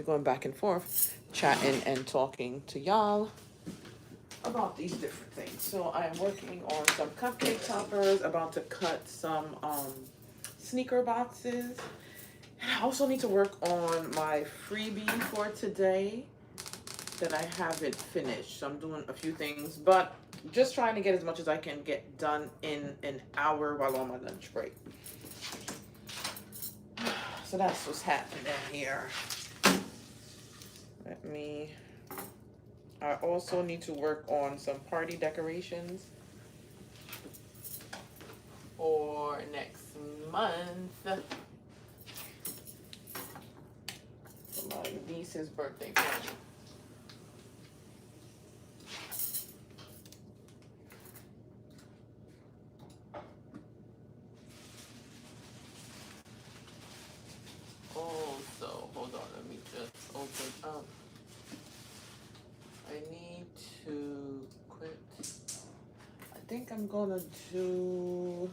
be going back and forth, chatting and talking to y'all about these different things. So I am working on some cupcake toppers, about to cut some sneaker boxes. And I also need to work on my freebie for today that I haven't finished. So I'm doing a few things, but just trying to get as much as I can get done in an hour while on my lunch break. So that's what's happening here. I also need to work on some party decorations for next month. For my niece's birthday party. Also, hold on, let me just open up. I need to quit. I think I'm gonna do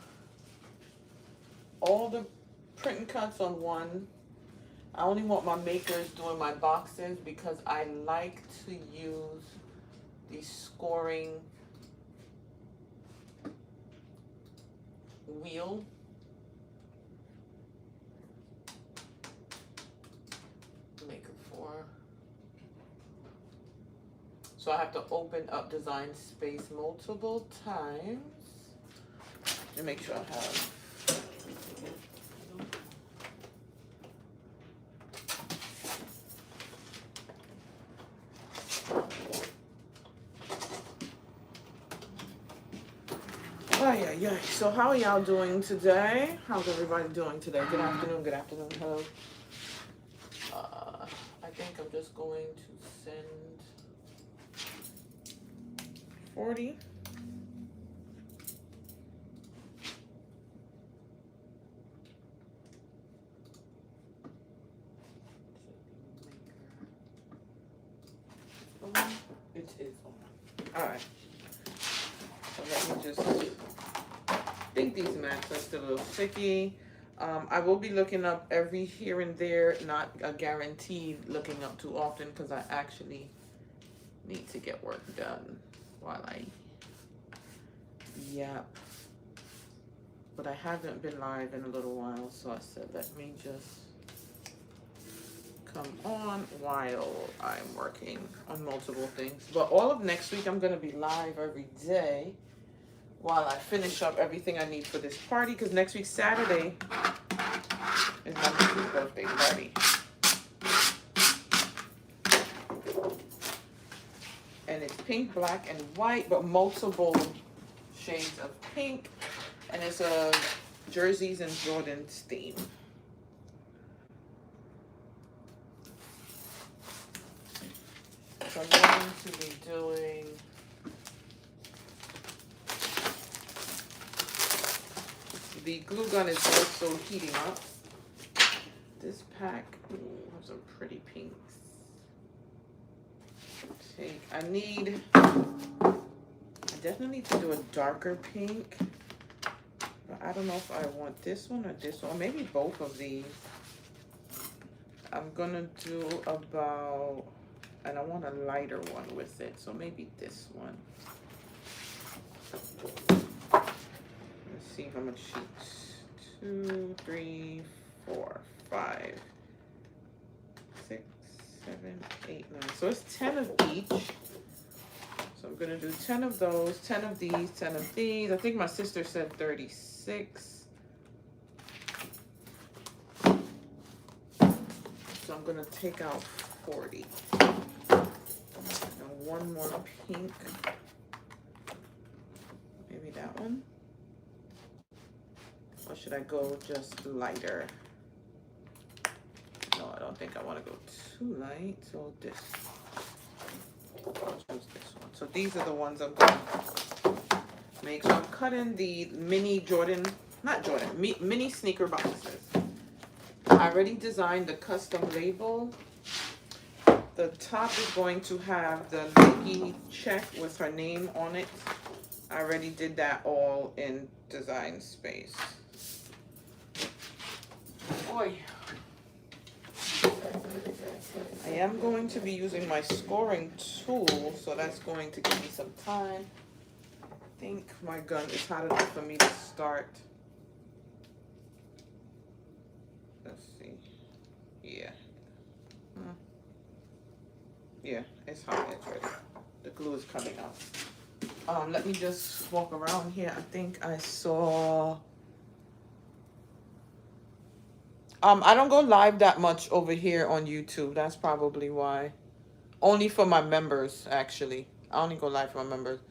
all the print and cuts on one. I only want my makers doing my boxes because I like to use the scoring wheel. Maker 4. So I have to open up Design Space multiple times. Let me make sure I have. Oh, yeah. So how are y'all doing today? How's everybody doing today? Good afternoon, hello. I think I'm just going to send 40. It is on. Alright. So let me just, I think these mats are still a little sticky. I will be looking up every here and there, not a guaranteed looking up too often because I actually need to get work done while I yap. But I haven't been live in a little while, so I said let me just come on while I'm working on multiple things. But all of next week I'm going to be live every day while I finish up everything I need for this party, because next week Saturday is my niece's birthday party. And it's pink, black, and white, but multiple shades of pink. And it's a jerseys and Jordans theme. So I'm going to be doing the glue gun is also heating up. This pack has some pretty pinks. I definitely need to do a darker pink. But I don't know if I want this one or this one. Maybe both of these. I'm gonna do about, and I want a lighter one with it. So maybe this one. Let's see how much sheets. 2, 3, 4, 5, 6, 7, 8, 9. So it's 10 of each. So I'm gonna do 10 of those, 10 of these, 10 of these. I think my sister said 36. So I'm gonna take out 40. And one more pink. Maybe that one. Or should I go just lighter? No, I don't think I want to go too light. So this. I'll choose this one. So these are the ones I'm going to make. So I'm cutting the mini Jordan, not Jordan, mini sneaker boxes. I already designed the custom label. The top is going to have the Nike check with her name on it. I already did that all in Design Space. Boy. I am going to be using my scoring tool, so that's going to give me some time. I think my gun is hot enough for me to start. Let's see. Yeah. Yeah, it's hot. It's ready. The glue is coming out. Let me just walk around here. I think I saw. I don't go live that much over here on YouTube. That's probably why. Only for my members, actually. I only go live for my members.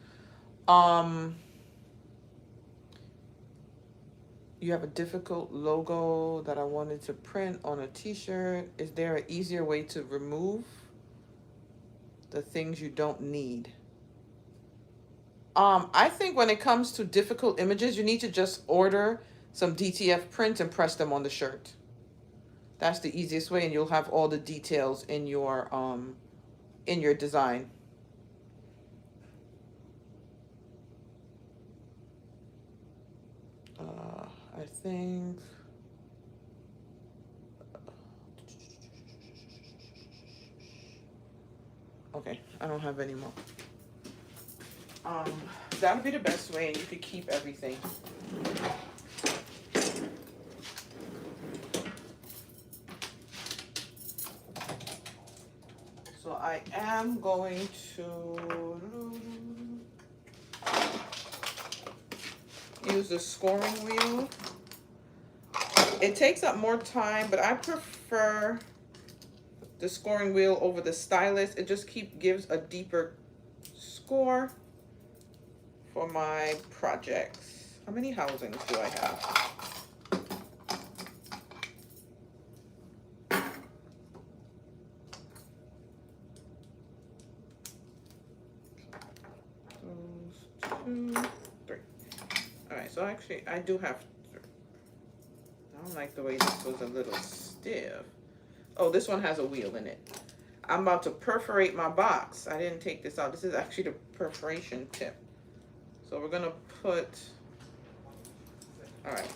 You have a difficult logo that I wanted to print on a t-shirt. Is there an easier way to remove the things you don't need? I think when it comes to difficult images, you need to just order some DTF prints and press them on the shirt. That's the easiest way, and you'll have all the details in your design. I think. Okay, I don't have any more. That would be the best way, and you could keep everything. So I am going to use the scoring wheel. It takes up more time, but I prefer the scoring wheel over the stylus. It just gives a deeper score for my projects. How many housings do I have? Those 2, 3. All right, so actually I do have 3. I don't like the way this was a little stiff. Oh, this one has a wheel in it. I'm about to perforate my box. I didn't take this out. This is actually the perforation tip. So we're gonna put, all right,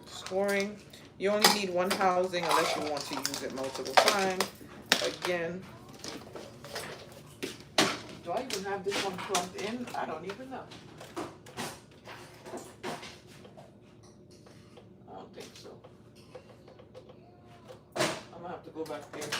scoring. You only need 1 housing unless you want to use it multiple times. Again, do I even have this one plugged in? I don't even know. I don't think so. I'm gonna have to go back there.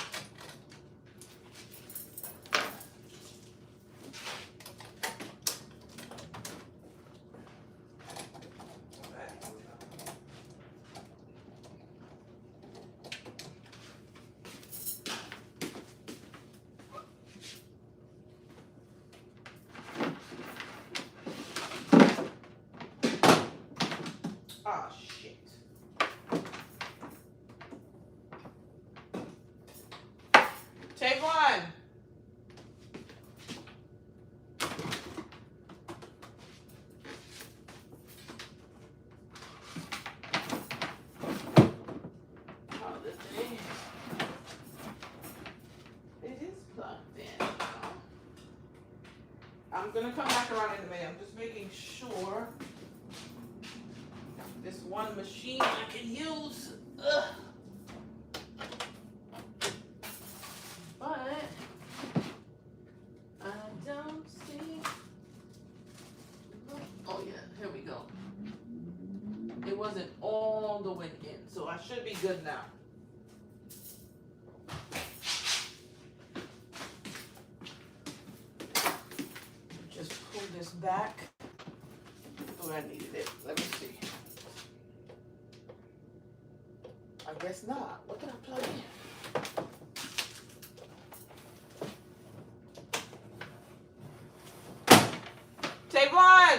Ah, shit. Take one. Oh, this thing. It is plugged in. I'm gonna come back around in a minute. I'm just making sure this one machine I can use. Ugh. But I don't see. Oh yeah, here we go. It wasn't all the way in, so I should be good now. Just pull this back. Oh, I needed it. Let me see. I guess not. What did I plug in? Tavon!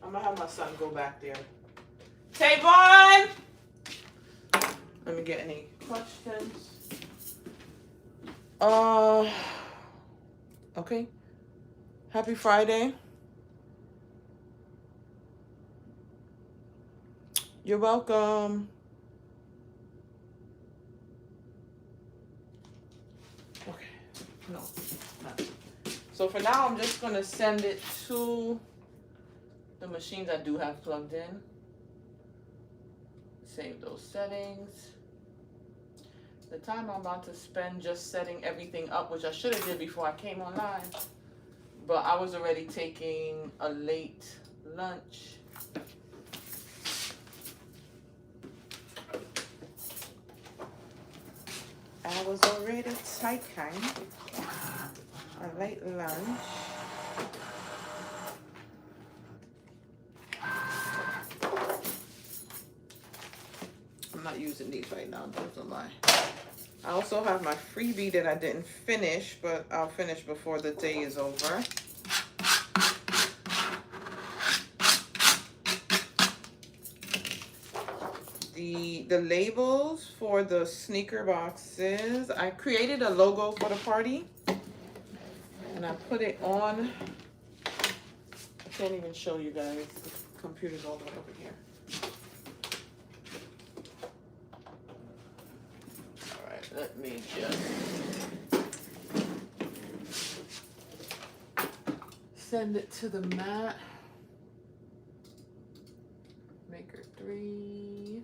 I'm gonna have my son go back there. Tavon! Let me get any questions. Okay. Happy Friday. You're welcome. Okay. No, not. So for now, I'm just gonna send it to the machines I do have plugged in. save those settings. The time I'm about to spend just setting everything up, which I should have did before I came online, but I was already taking a late lunch. I was already taking a late lunch. I'm not using these right now, don't lie. I also have my freebie that I didn't finish, but I'll finish before the day is over. The labels for the sneaker boxes, I created a logo for the party, and I put it on. I can't even show you guys. The computer's all the way over here. Let me just send it to the mat. Maker 3.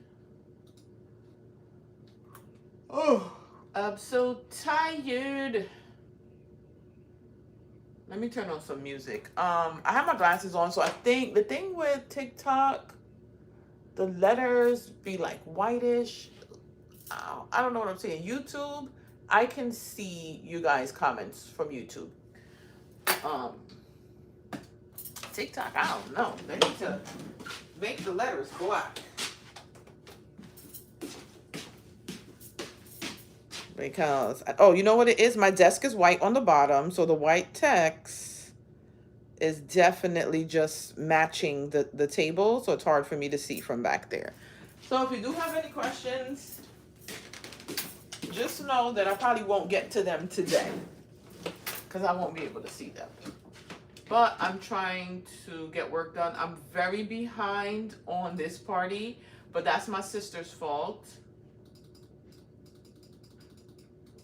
Oh, I'm so tired. Let me turn on some music. I have my glasses on, so I think the thing with TikTok, the letters be like whitish. I don't know what I'm saying. YouTube, I can see you guys' comments from YouTube. TikTok, I don't know. They need to make the letters black. Because, oh, you know what it is? My desk is white on the bottom, so the white text is definitely just matching the table, so it's hard for me to see from back there. So if you do have any questions, just know that I probably won't get to them today because I won't be able to see them. But I'm trying to get work done. I'm very behind on this party, but that's my sister's fault.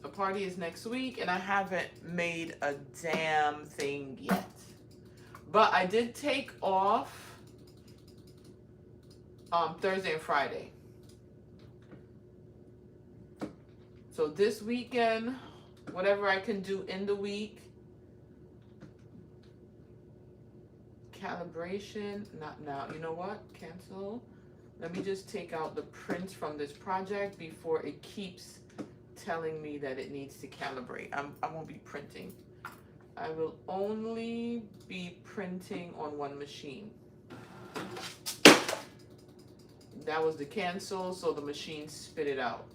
The party is next week, and I haven't made a damn thing yet. But I did take off Thursday and Friday. So this weekend, whatever I can do in the week, calibration, not now. You know what? Cancel. Let me just take out the prints from this project before it keeps telling me that it needs to calibrate. I won't be printing. I will only be printing on one machine. That was the cancel, so the machine spit it out.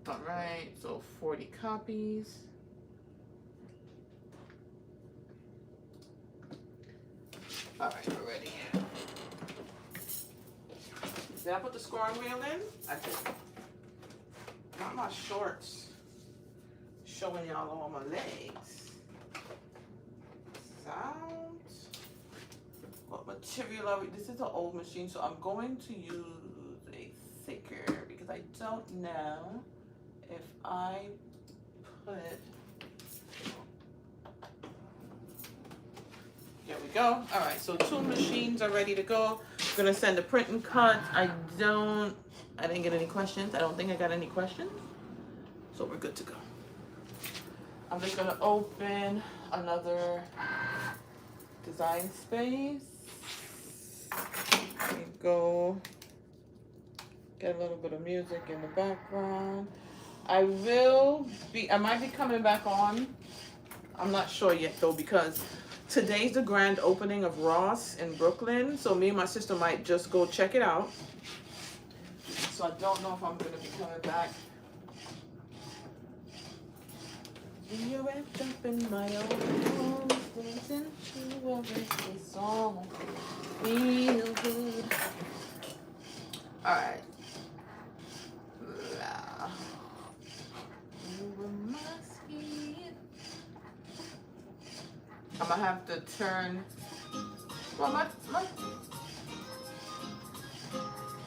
All right, so 40 copies. All right, we're ready. Did I put the scoring wheel in? I did. Not my shorts. Showing y'all all my legs. Sound. What material are we? This is an old machine, so I'm going to use a thicker because I don't know if I put. There we go. All right, so 2 machines are ready to go. I'm gonna send a print and cut. I didn't get any questions. I don't think I got any questions. So we're good to go. I'm just gonna open another design space. There we go. Get a little bit of music in the background. I might be coming back on. I'm not sure yet though, because today's the grand opening of Ross in Brooklyn. So me and my sister might just go check it out. So I don't know if I'm gonna be coming back. You wrapped up in my own listen to a risky song. Feel good. Alright. I'm gonna have to turn. Well,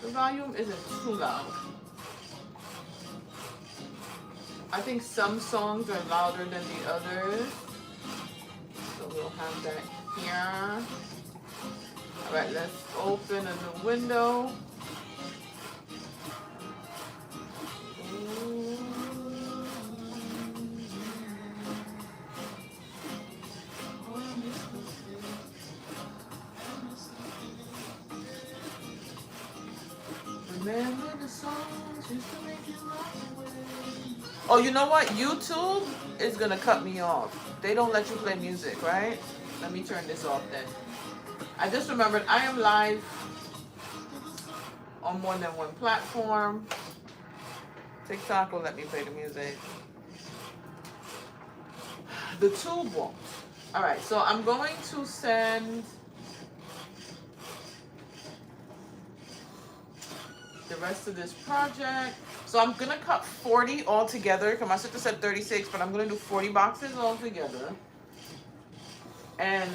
the volume isn't too loud. I think some songs are louder than the others. So we'll have that here. All right, let's open a new window. Remember the songs used to make you laugh away. Oh, you know what? YouTube is gonna cut me off. They don't let you play music, right? Let me turn this off then. I just remembered I am live on more than one platform. TikTok will let me play the music. The tube won't. All right, so I'm going to send the rest of this project. So I'm gonna cut 40 all together because my sister said 36, but I'm gonna do 40 boxes all together. And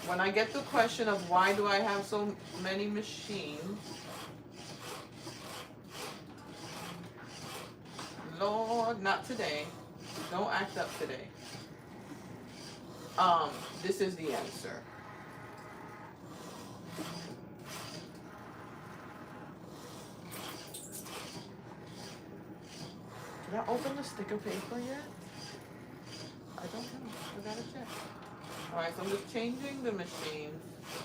when I get the question of why do I have so many machines, Lord, not today. Don't act up today. This is the answer. Did I open the sticker paper yet? I don't know. I gotta check. Alright, so I'm just changing the machine.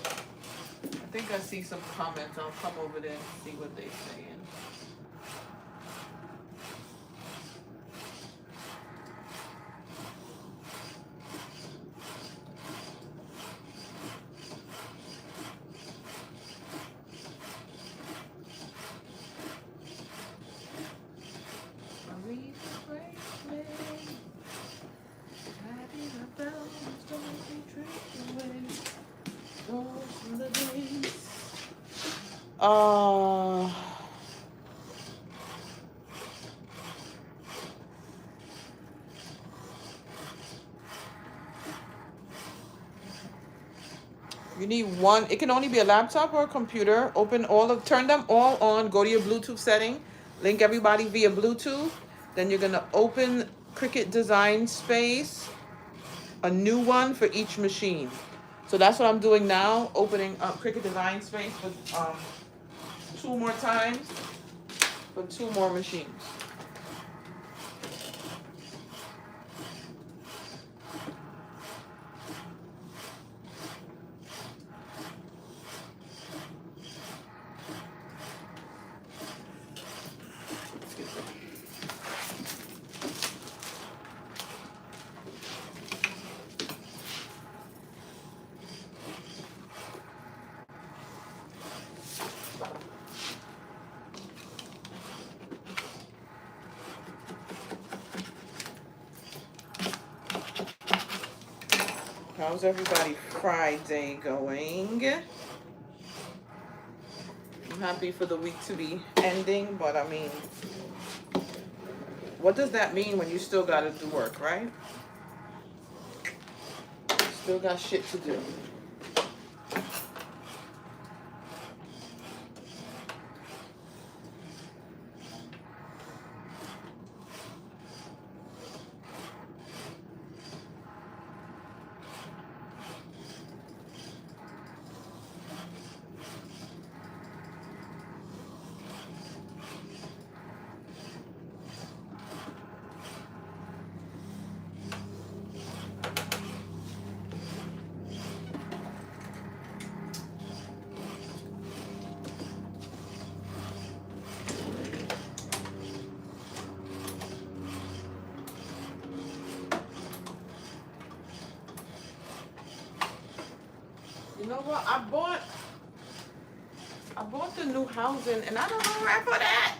I think I see some comments. I'll come over there and see what they're saying. You need one. It can only be a laptop or a computer. Turn them all on. Go to your Bluetooth setting. Link everybody via Bluetooth. Then you're gonna open Cricut Design Space, a new one for each machine. So that's what I'm doing now. Opening up Cricut Design Space for 2 more times for 2 more machines. How's everybody Friday going? I'm happy for the week to be ending, but I mean, what does that mean when you still gotta do work, right? Still got shit to do. You know what? I bought the new housing and I don't know where I put it.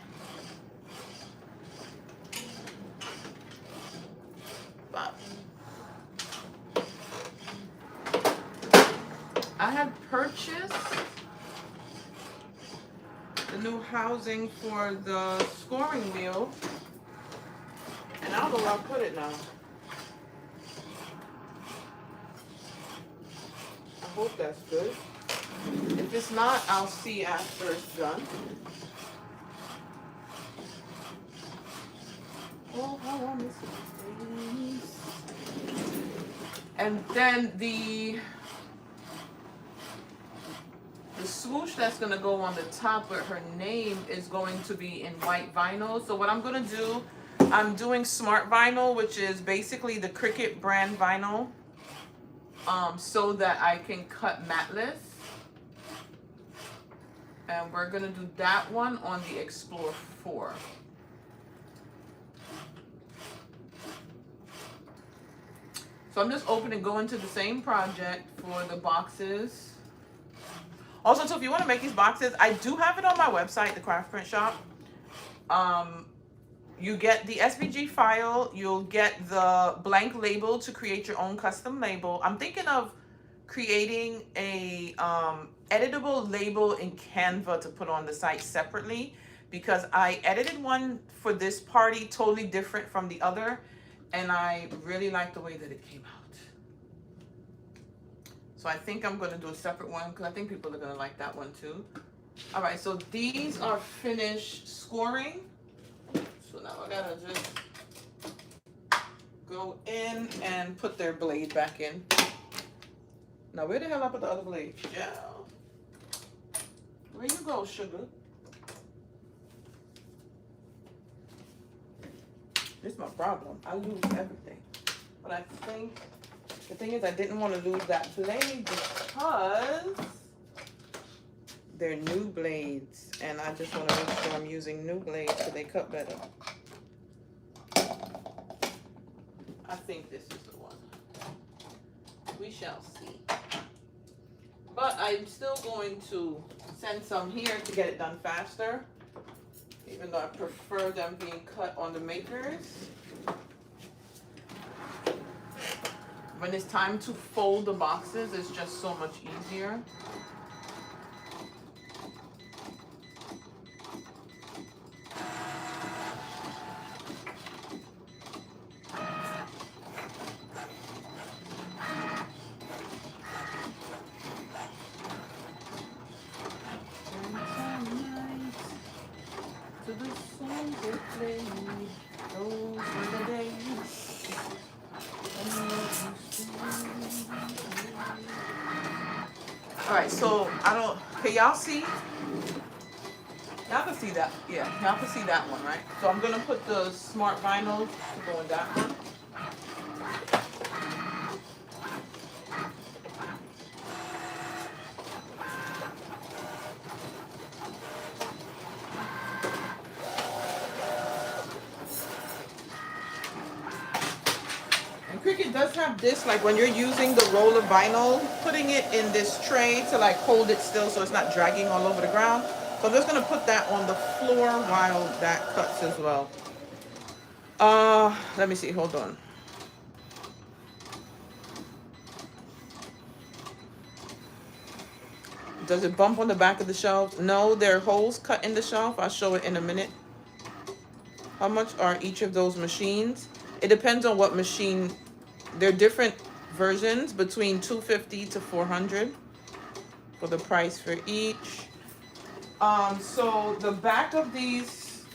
But I had purchased the new housing for the scoring wheel and I don't know where I put it now. I hope that's good. If it's not, I'll see after it's done. Oh, how I miss it. And then swoosh that's gonna go on the top, but her name is going to be in white vinyl. So what I'm gonna do, I'm doing smart vinyl, which is basically the Cricut brand vinyl, so that I can cut matless. And we're gonna do that one on the Explore 4. So I'm just opening, going to the same project for the boxes. Also, so if you want to make these boxes, I do have it on my website, the Craft Print Shop. You get the SVG file, you'll get the blank label to create your own custom label. I'm thinking of creating a editable label in Canva to put on the site separately, because I edited one for this party totally different from the other, and I really like the way that it came out. So I think I'm going to do a separate one because I think people are going to like that one too. All right, so these are finished scoring. So now I gotta just go in and put their blade back in. Now where the hell I put the other blade? Yeah. Where you go, sugar? This is my problem. I lose everything. But I think the thing is I didn't want to lose that blade because they're new blades, and I just want to make sure I'm using new blades so they cut better. I think this is the one. We shall see. But I'm still going to send some here to get it done faster, even though I prefer them being cut on the makers. When it's time to fold the boxes, it's just so much easier. Alright, so can y'all see? Y'all can see that. Yeah, y'all can see that one, right? So I'm gonna put the smart vinyl to go in that one. Cricut does have this, like when you're using the roll of vinyl, putting it in this tray to like hold it still so it's not dragging all over the ground. So I'm just gonna put that on the floor while that cuts as well. Let me see, hold on. Does it bump on the back of the shelf? No, there are holes cut in the shelf. I'll show it in a minute. How much are each of those machines? It depends on what machine. They're different versions, between $250 to $400 for the price for each. So the back of these,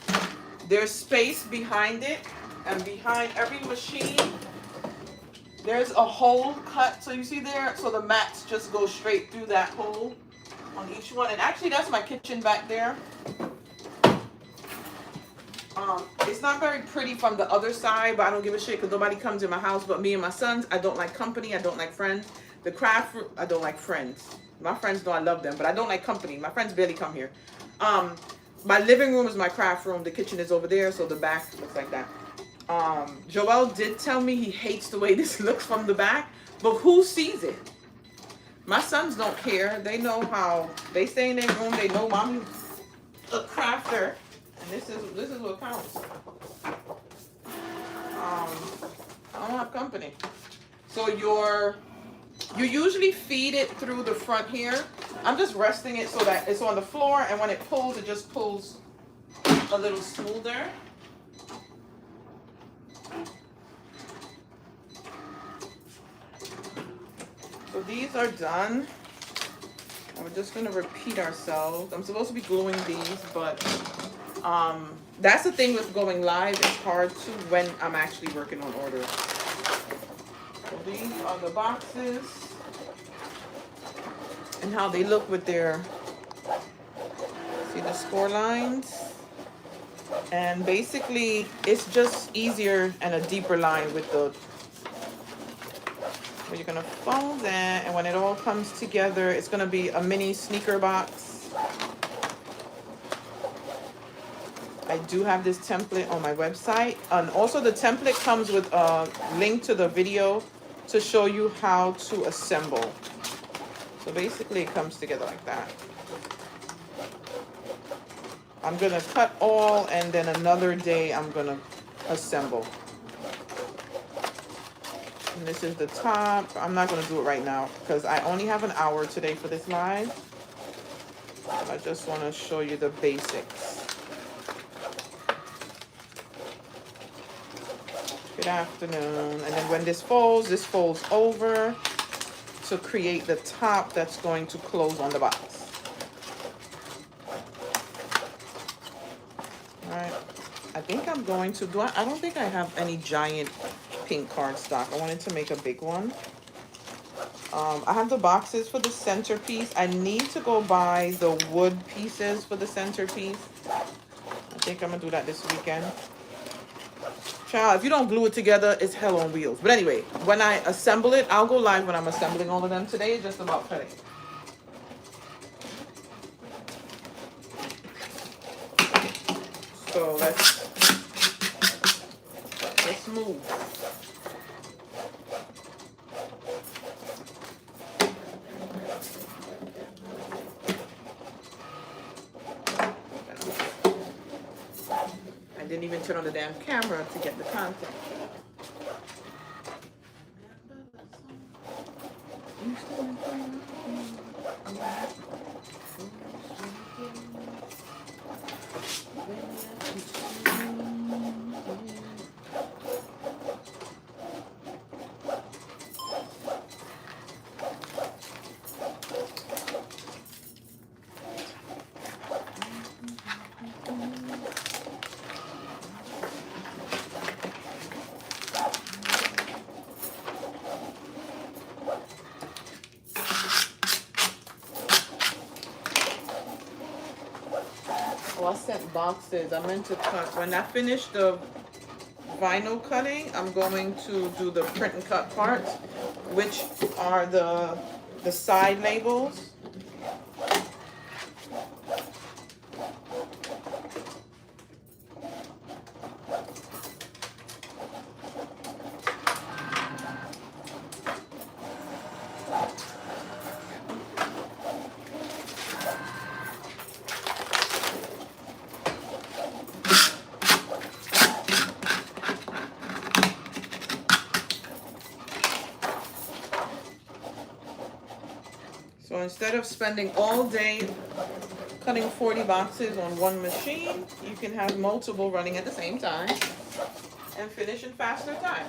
there's space behind it, and behind every machine, there's a hole cut. So you see there, so the mats just go straight through that hole on each one. And actually, that's my kitchen back there. It's not very pretty from the other side, but I don't give a shit because nobody comes in my house but me and my sons. I don't like company. I don't like friends. The craft room, I don't like friends. My friends know I love them, but I don't like company. My friends barely come here. My living room is my craft room. The kitchen is over there, so the back looks like that. Joel did tell me he hates the way this looks from the back, but who sees it? My sons don't care. They know how. They stay in their room. They know mommy's a crafter. And this is what counts. I don't have company. So you usually feed it through the front here. I'm just resting it so that it's on the floor, and when it pulls, it just pulls a little smoother. So these are done. And we're just gonna repeat ourselves. I'm supposed to be gluing these, but that's the thing with going live. It's hard to when I'm actually working on orders. So these are the boxes and how they look with their See the score lines? And basically, it's just easier and a deeper line with the, where you're gonna fold that, and when it all comes together, it's gonna be a mini sneaker box. I do have this template on my website, and also the template comes with a link to the video to show you how to assemble. So basically it comes together like that. I'm gonna cut all, and then another day I'm gonna assemble. And this is the top. I'm not gonna do it right now because I only have an hour today for this live. I just wanna show you the basics. Good afternoon. And then when this folds over to create the top that's going to close on the box. All right. I think I'm going to do, I don't think I have any giant pink cardstock. I wanted to make a big one. I have the boxes for the centerpiece. I need to go buy the wood pieces for the centerpiece. I think I'm gonna do that this weekend. Child, if you don't glue it together, it's hell on wheels. But anyway, when I assemble it, I'll go live when I'm assembling all of them. Today is just about cutting. So let's move. I didn't even turn on the damn camera to get the content. Oh, I sent boxes. I meant to cut. When I finish the vinyl cutting, I'm going to do the print and cut parts, which are the side labels. So instead of spending all day cutting 40 boxes on one machine, you can have multiple running at the same time and finish in faster time.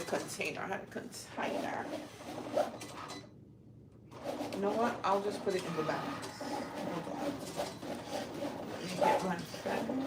Container. I had a container. You know what? I'll just put it in the bag. Get my pen.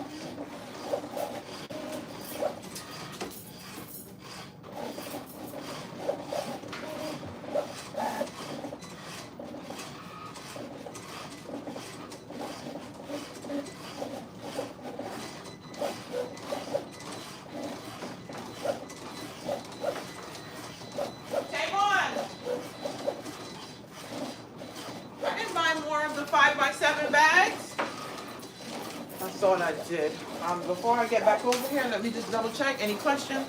I did. Before I get back over here, let me just double check. Any questions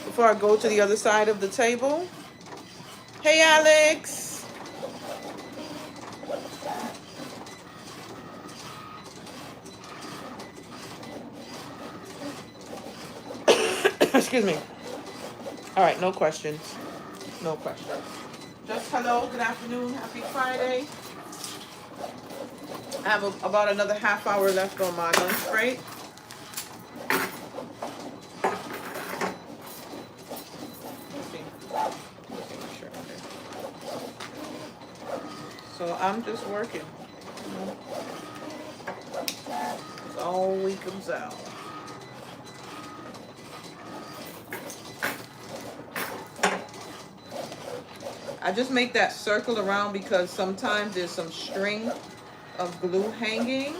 before I go to the other side of the table? Hey, Alex. Excuse me. All right, no questions. No questions. Just hello, good afternoon, happy Friday. I have about another half hour left on my lunch break. So I'm just working. It's all we comes out. I just make that circle around because sometimes there's some string of glue hanging.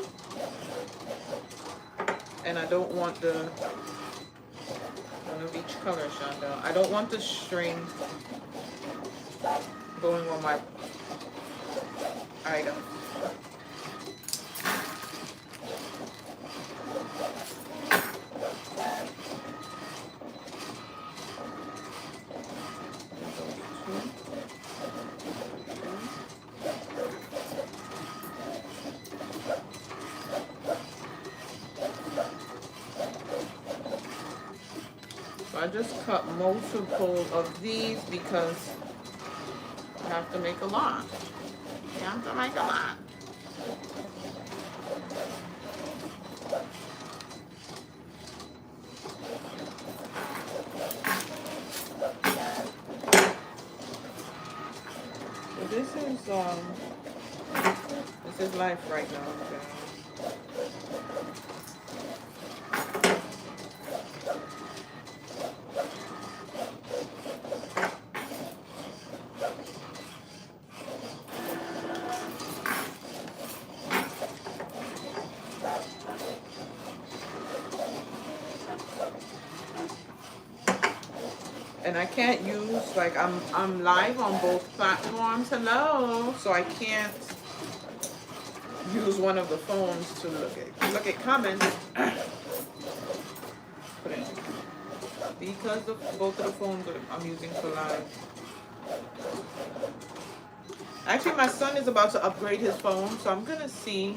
And I don't want the, one of each color, Shonda. I don't want the string going on my item. So I just cut multiple of these because I have to make a lot. You have to make a lot. So this is life right now. Okay. And I can't use, like, I'm live on both platforms. Hello. So I can't use one of the phones to look at comments. Put it because both of the phones I'm using for live. Actually, my son is about to upgrade his phone, so I'm gonna see,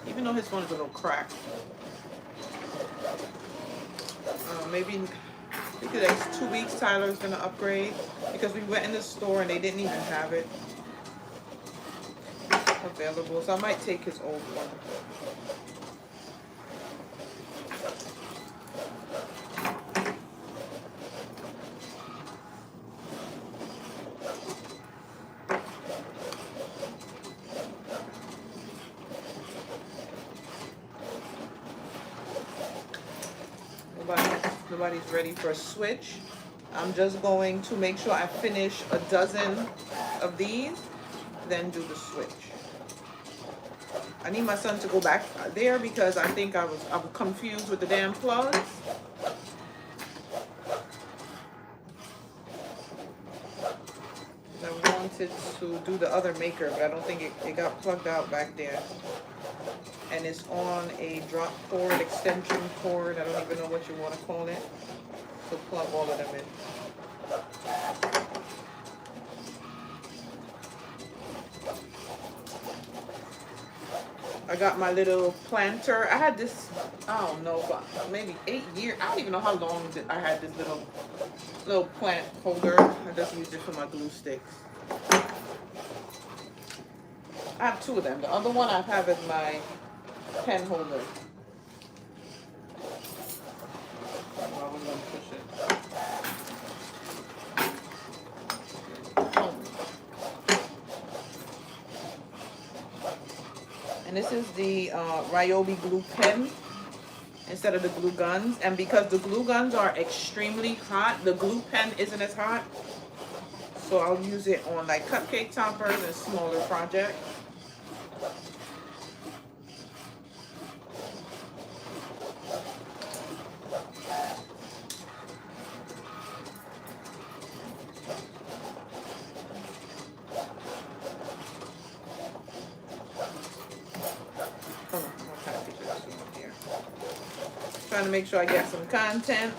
even though his phone is a little cracked. Maybe the next 2 weeks Tyler's gonna upgrade, because we went in the store and they didn't even have it available. So I might take his old one. Nobody's ready for a switch. I'm just going to make sure I finish a dozen of these, then do the switch. I need my son to go back there because I think I was confused with the damn plugs. I wanted to do the other maker, but I don't think it got plugged out back there. And it's on a drop cord, extension cord. I don't even know what you want to call it. So plug all of them in. I got my little planter. I had this, I don't know, but maybe 8 years. I don't even know how long I had this little plant holder. I just used it for my glue sticks. I have 2 of them. The other one I have is my pen holder. I was gonna push it. And this is the Ryobi glue pen instead of the glue guns. And because the glue guns are extremely hot, the glue pen isn't as hot. So I'll use it on like cupcake toppers and smaller projects. Trying to make sure I get some content.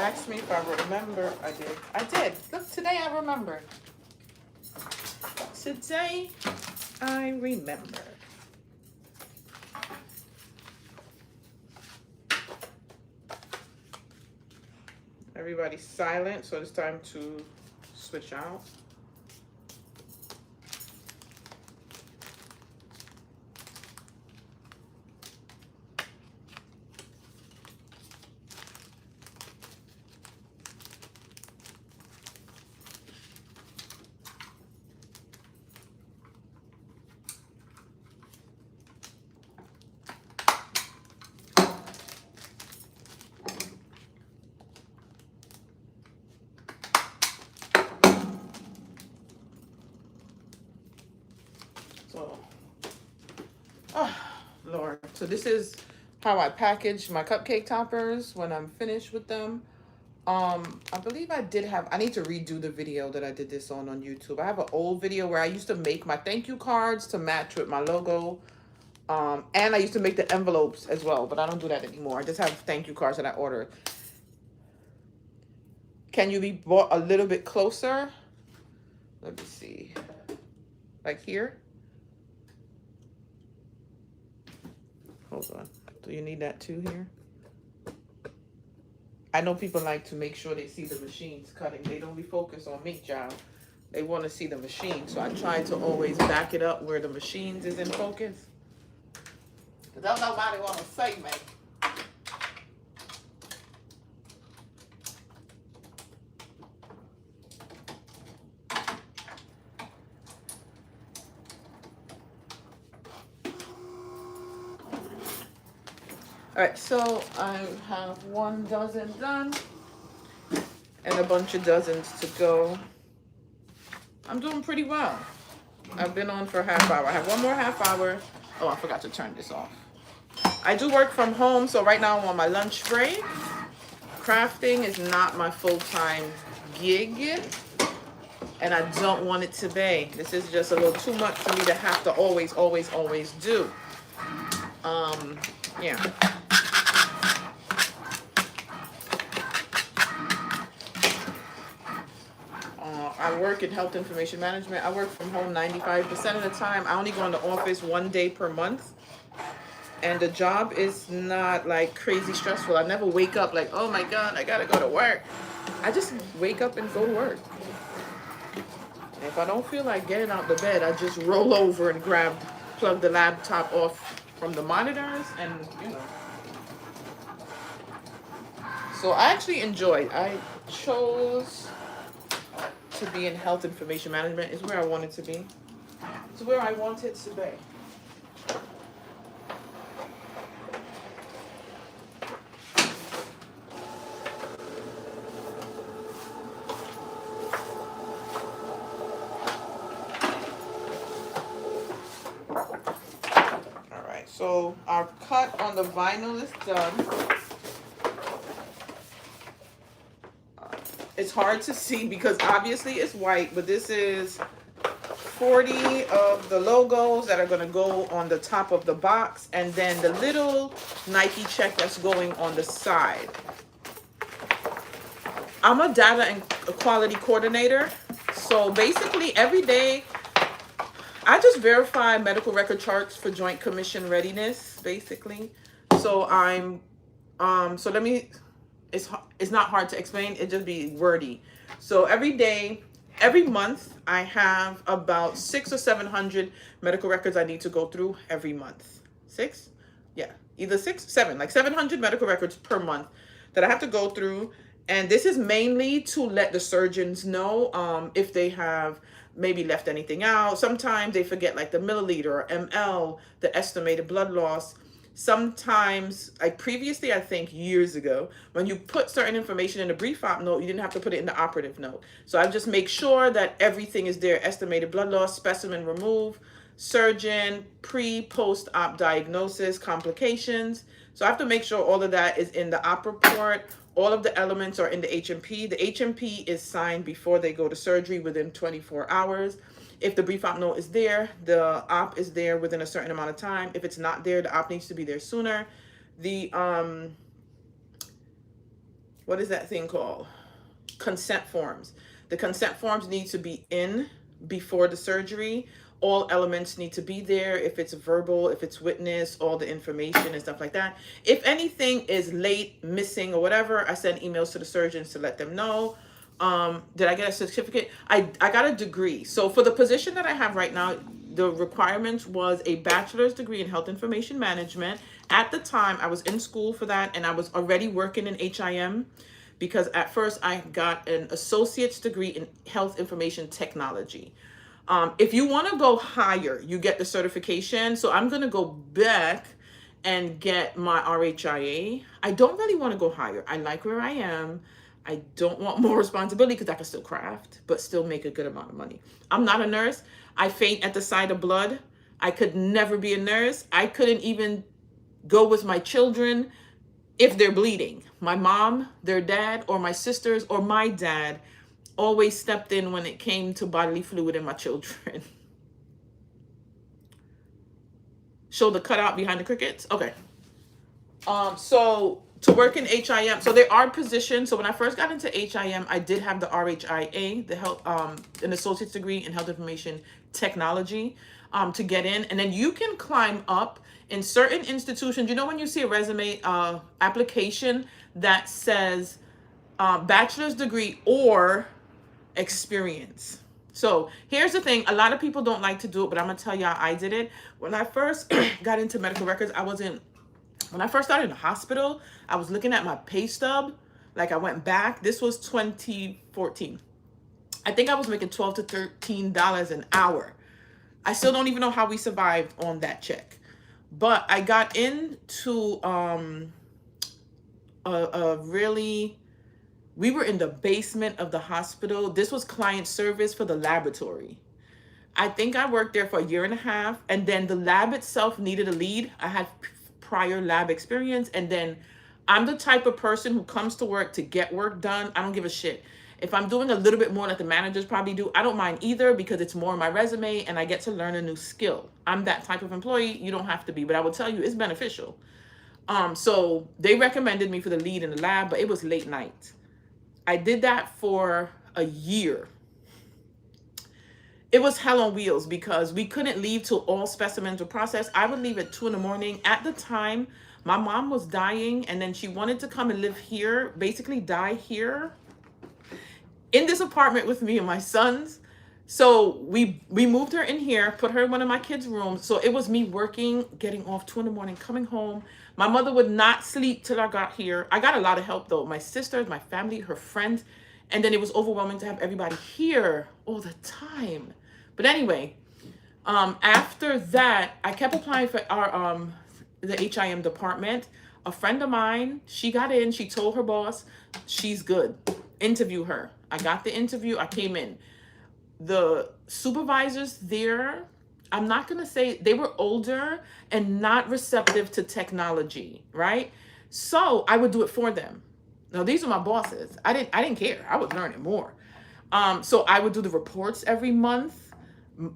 asked me if I remember. I did. I did. Look, today I remembered. Today I remember. Everybody's silent, so it's time to switch out. So, oh, Lord. So this is how I package my cupcake toppers when I'm finished with them. I believe I need to redo the video that I did this on YouTube. I have an old video where I used to make my thank you cards to match with my logo. And I used to make the envelopes as well, but I don't do that anymore. I just have thank you cards that I ordered. Can you be brought a little bit closer? Let me see. Like here? Hold on. Do you need that too here? I know people like to make sure they see the machines cutting. They don't be focused on me, child. They want to see the machine. So I try to always back it up where the machines is in focus. Because don't nobody want to say me. All right, so I have 1 dozen done and a bunch of dozens to go. I'm doing pretty well. I've been on for a half hour. I have 1 more half hour. Oh, I forgot to turn this off. I do work from home, so right now I'm on my lunch break. Crafting is not my full-time gig, and I don't want it to be. This is just a little too much for me to have to always do. Yeah. I work in health information management. I work from home 95% of the time. I only go in the office 1 day per month. And the job is not like crazy stressful. I never wake up like, oh my God, I gotta go to work. I just wake up and go to work. And if I don't feel like getting out the bed, I just roll over and plug the laptop off from the monitors and, you know. So I actually enjoyed. I chose to be in health information management. Is where I wanted to be. It's where I wanted to be. All right, so our cut on the vinyl is done. It's hard to see because obviously it's white, but this is 40 of the logos that are going to go on the top of the box, and then the little Nike check that's going on the side. I'm a data and quality coordinator, so basically every day I just verify medical record charts for Joint Commission readiness, basically. So it's not hard to explain. It just be wordy. So every month, I have about 600 or 700 medical records I need to go through every month. 6? Yeah, either 6, 7, like 700 medical records per month that I have to go through. And this is mainly to let the surgeons know if they have maybe left anything out. Sometimes they forget like the milliliter or ml, the estimated blood loss. Sometimes, like previously, I think years ago, when you put certain information in a brief op note, you didn't have to put it in the operative note. So I just make sure that everything is there. Estimated blood loss, specimen remove, surgeon, post-op diagnosis, complications. So I have to make sure all of that is in the op report. All of the elements are in the HMP. The HMP is signed before they go to surgery within 24 hours. If the brief op note is there, the op is there within a certain amount of time. If it's not there, the op needs to be there sooner. The what is that thing called? Consent forms. The consent forms need to be in before the surgery. All elements need to be there. If it's verbal, if it's witness, all the information and stuff like that. If anything is late, missing, or whatever, I send emails to the surgeons to let them know. Did I get a certificate? I got a degree. So for the position that I have right now, the requirement was a bachelor's degree in health information management. At the time, I was in school for that, and I was already working in HIM, because at first I got an associate's degree in health information technology. If you want to go higher, you get the certification. So I'm going to go back and get my RHIA. I don't really want to go higher. I like where I am. I don't want more responsibility because I can still craft, but still make a good amount of money. I'm not a nurse. I faint at the sight of blood. I could never be a nurse. I couldn't even go with my children if they're bleeding. My mom, their dad, or my sisters, or my dad always stepped in when it came to bodily fluid in my children. Show the cutout behind the crickets. Okay. So to work in HIM, so there are positions. So when I first got into HIM, I did have the RHIA, the health, an associate's degree in health information technology, to get in, and then you can climb up in certain institutions. You know, when you see a resume application that says bachelor's degree or experience. So here's the thing. A lot of people don't like to do it, but I'm gonna tell y'all I did it. When I first got into medical records, when I first started in the hospital, I was looking at my pay stub. Like, I went back. This was 2014. I think I was making $12 to $13 an hour. I still don't even know how we survived on that check. But I got into we were in the basement of the hospital. This was client service for the laboratory. I think I worked there for a year and a half, and then the lab itself needed a lead. I had prior lab experience, and then I'm the type of person who comes to work to get work done. I don't give a shit. If I'm doing a little bit more that the managers probably do, I don't mind either, because it's more on my resume and I get to learn a new skill. I'm that type of employee. You don't have to be, but I will tell you it's beneficial. So they recommended me for the lead in the lab, but it was late night. I did that for a year. It was hell on wheels because we couldn't leave till all specimens were processed. I would leave at 2 a.m. At the time, my mom was dying, and then she wanted to come and live here, basically die here in this apartment with me and my sons. So we moved her in here, put her in one of my kids' rooms. So it was me working, getting off 2 a.m, coming home. My mother would not sleep till I got here. I got a lot of help though. My sisters, my family, her friends. And then it was overwhelming to have everybody here all the time. But anyway, after that, I kept applying for our the HIM department. A friend of mine, she got in. She told her boss, she's good. Interview her. I got the interview. I came in. The supervisors there, I'm not going to say, they were older and not receptive to technology, right? So I would do it for them. Now, these are my bosses. I didn't care. I was learning more. So I would do the reports every month.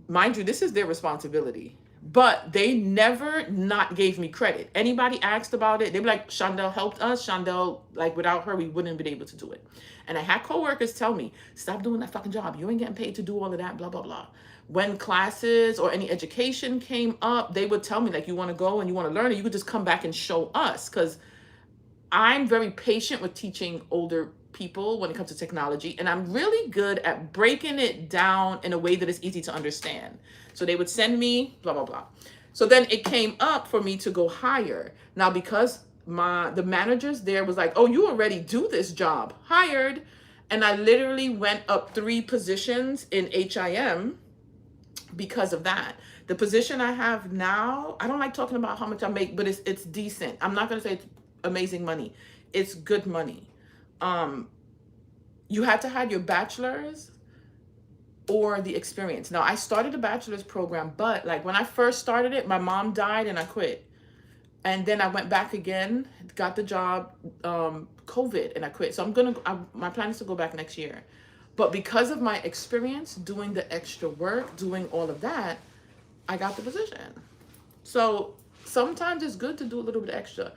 Mind you, this is their responsibility. But they never not gave me credit. Anybody asked about it, they'd be like, Shondell helped us. Shondell, like, without her, we wouldn't have been able to do it. And I had coworkers tell me, stop doing that fucking job. You ain't getting paid to do all of that, blah, blah, blah. When classes or any education came up, they would tell me, like, you want to go and you want to learn it, you could just come back and show us. Because I'm very patient with teaching older people when it comes to technology, and I'm really good at breaking it down in a way that is easy to understand. So they would send me blah, blah, blah. So then it came up for me to go higher. Now, because the managers there was like, oh, you already do this job, hired. And I literally went up 3 positions in HIM because of that. The position I have now, I don't like talking about how much I make, but it's decent. I'm not going to say it's amazing money. It's good money. You had to have your bachelor's or the experience. Now, I started a bachelor's program, but like when I first started it, my mom died and I quit. And then I went back again, got the job, COVID, and I quit. So my plan is to go back next year. But because of my experience doing the extra work, doing all of that, I got the position. So sometimes it's good to do a little bit extra.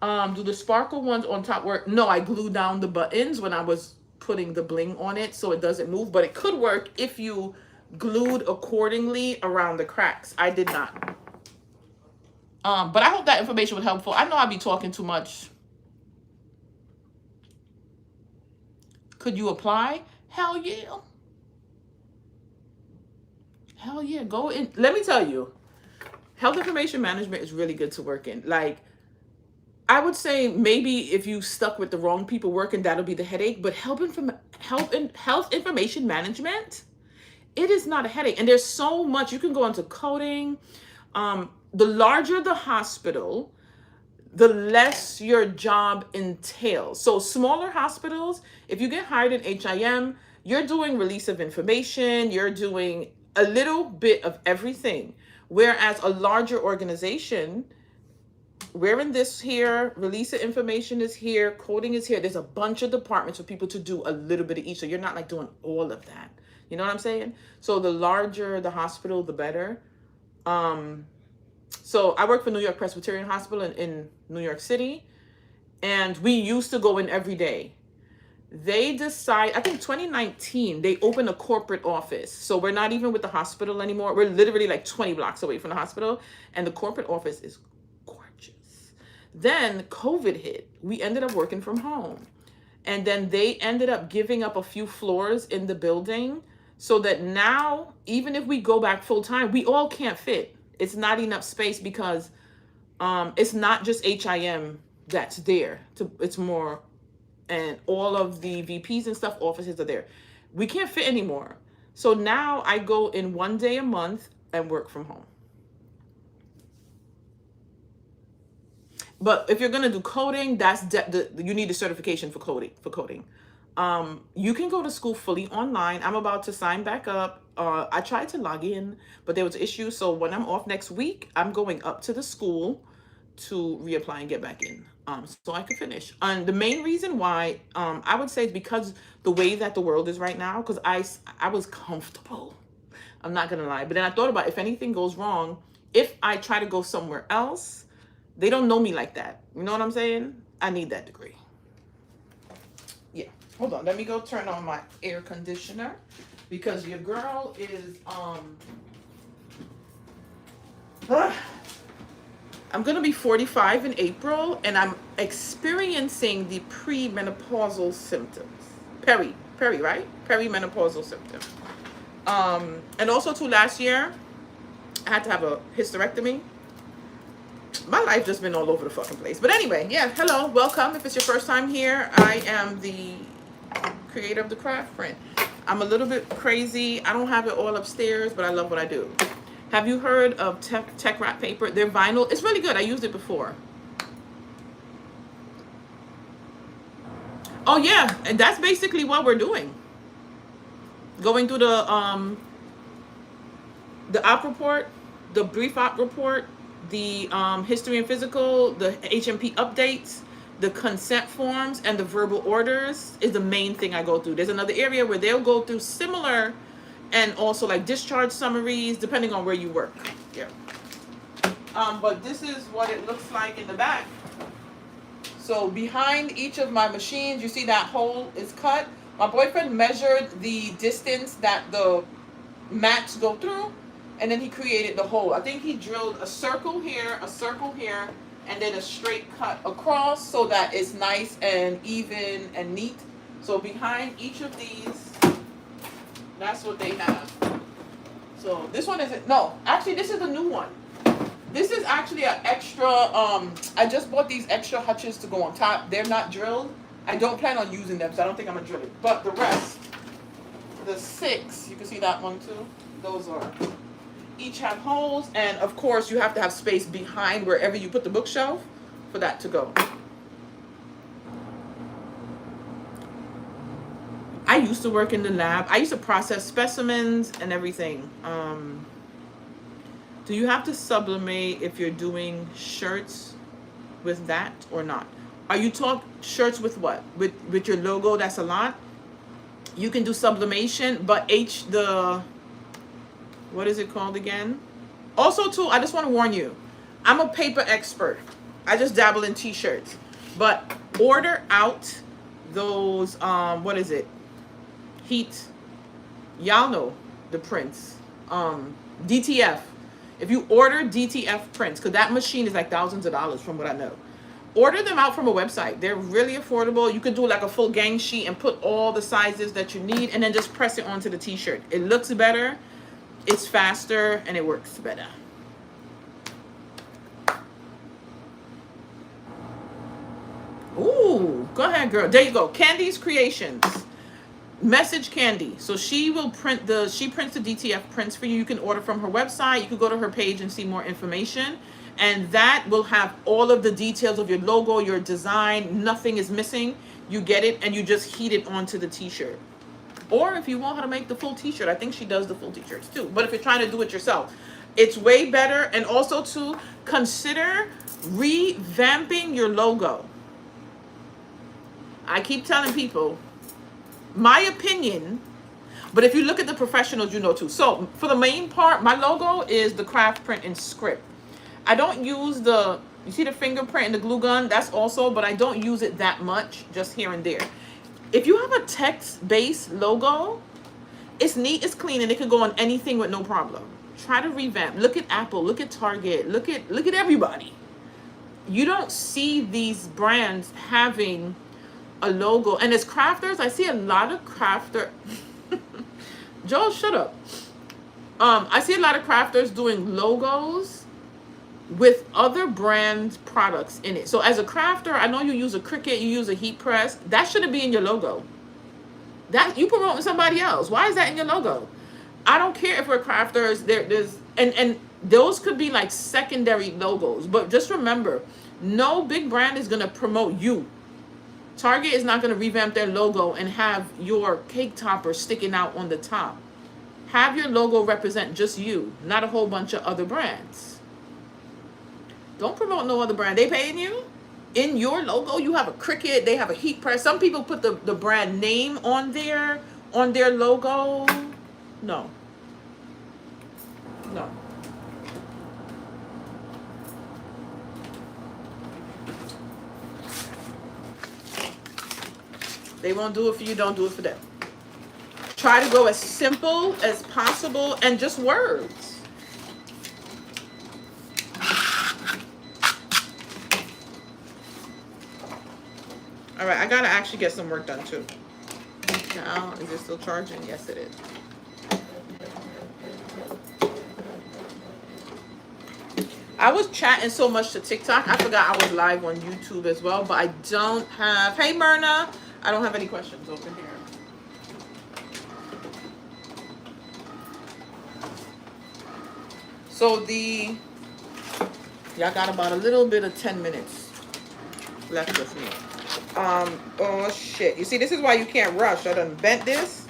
Do the sparkle ones on top work? No, I glue down the buttons when I was putting the bling on it so it doesn't move, but it could work if you glued accordingly around the cracks. I did not. But I hope that information was helpful. I know I'll be talking too much. Could you apply? Hell yeah. Hell yeah. Go in. Let me tell you, health information management is really good to work in. Like, I would say maybe if you stuck with the wrong people working, that'll be the headache. But health information management, it is not a headache. And there's so much. You can go into coding. The larger the hospital, the less your job entails. So smaller hospitals, if you get hired in HIM, you're doing release of information, you're doing a little bit of everything. Whereas a larger organization, we're in this here, release of information is here, coding is here. There's a bunch of departments for people to do a little bit of each. So you're not like doing all of that. You know what I'm saying? So the larger the hospital, the better. So I work for New York Presbyterian Hospital in New York City, and we used to go in every day. They decide, I think 2019, they opened a corporate office. So we're not even with the hospital anymore. We're literally like 20 blocks away from the hospital, and the corporate office is gorgeous. Then COVID hit. We ended up working from home. And then they ended up giving up a few floors in the building so that now, even if we go back full time, we all can't fit. It's not enough space because it's not just HIM that's there. It's more, and all of the VPs and stuff, offices are there. We can't fit anymore. So now I go in 1 day a month and work from home. But if you're gonna do coding, you need a certification for coding. You can go to school fully online. I'm about to sign back up. I tried to log in, but there was issues. So when I'm off next week, I'm going up to the school to reapply and get back in, so I could finish. And the main reason why, I would say, is because the way that the world is right now. Because I was comfortable. I'm not gonna lie. But then I thought about if anything goes wrong, if I try to go somewhere else, they don't know me like that. You know what I'm saying? I need that degree. Yeah. Hold on. Let me go turn on my air conditioner because your girl is I'm going to be 45 in April, and I'm experiencing the premenopausal symptoms. Peri, right? Perimenopausal symptoms. And also too, last year I had to have a hysterectomy. My life just been all over the fucking place. But anyway, yeah, hello, welcome. If it's your first time here, I am the creator of the craft print. I'm a little bit crazy. I don't have it all upstairs, but I love what I do. Have you heard of Tech Wrap paper? They're vinyl. It's really good. I used it before. Oh yeah, and that's basically what we're doing. Going through the op report, the brief op report, the history and physical, the HMP updates, the consent forms, and the verbal orders is the main thing I go through. There's another area where they'll go through similar, and also like discharge summaries, depending on where you work. Yeah. But this is what it looks like in the back. So behind each of my machines, you see that hole is cut. My boyfriend measured the distance that the mats go through, and then he created the hole. I think he drilled a circle here, and then a straight cut across so that it's nice and even and neat. So behind each of these, that's what they have. So this one isn't, no, actually this is a new one. This is actually an extra, I just bought these extra hutches to go on top. They're not drilled. I don't plan on using them, so I don't think I'm gonna drill it. But the rest, the 6, you can see that one too. Those are, each have holes, and of course you have to have space behind wherever you put the bookshelf for that to go. I used to work in the lab. I used to process specimens and everything. Do you have to sublimate if you're doing shirts with that or not? Are you talking shirts with what? With your logo? That's a lot. You can do sublimation, but what is it called again? Also too, I just want to warn you, I'm a paper expert. I just dabble in t-shirts. But order out those, what is it? Heat. Y'all know the prints. DTF. If you order DTF prints, because that machine is like thousands of dollars from what I know. Order them out from a website. They're really affordable. You could do like a full gang sheet and put all the sizes that you need and then just press it onto the t-shirt. It looks better, it's faster, and it works better. Ooh, go ahead, girl. There you go. Candy's Creations. Message Candy. So she will print she prints the DTF prints for you. You can order from her website. You can go to her page and see more information. And that will have all of the details of your logo, your design. Nothing is missing. You get it and you just heat it onto the t-shirt. Or if you want how to make the full t-shirt, I think she does the full t-shirts too. But if you're trying to do it yourself, it's way better. And also to consider revamping your logo. I keep telling people, my opinion, but if you look at the professionals, you know too. So for the main part, my logo is the craft print in script. I don't use you see the fingerprint and the glue gun? That's also, but I don't use it that much, just here and there. If you have a text-based logo, it's neat, it's clean, and it can go on anything with no problem. Try to revamp. Look at Apple, look at Target, look at everybody. You don't see these brands having a logo. And as crafters, I see a lot of Joel, shut up. I see a lot of crafters doing logos with other brand products in it. So as a crafter, I know you use a Cricut, you use a heat press. That shouldn't be in your logo. That you promoting somebody else. Why is that in your logo? I don't care if we're crafters. There's and those could be like secondary logos. But just remember, no big brand is gonna promote you. Target is not going to revamp their logo and have your cake topper sticking out on the top. Have your logo represent just you, not a whole bunch of other brands. Don't promote no other brand. They paying you? In your logo, you have a Cricut, they have a heat press. Some people put the brand name on their logo. No. No. They won't do it for you, don't do it for them. Try to go as simple as possible and just words. All right, I gotta actually get some work done too. Now, is it still charging? Yes, it is. I was chatting so much to TikTok, I forgot I was live on YouTube as well, but I don't have, hey Myrna, I don't have any questions over here. So y'all got about a little bit of 10 minutes left with me. Oh shit. You see, this is why you can't rush. I done bent this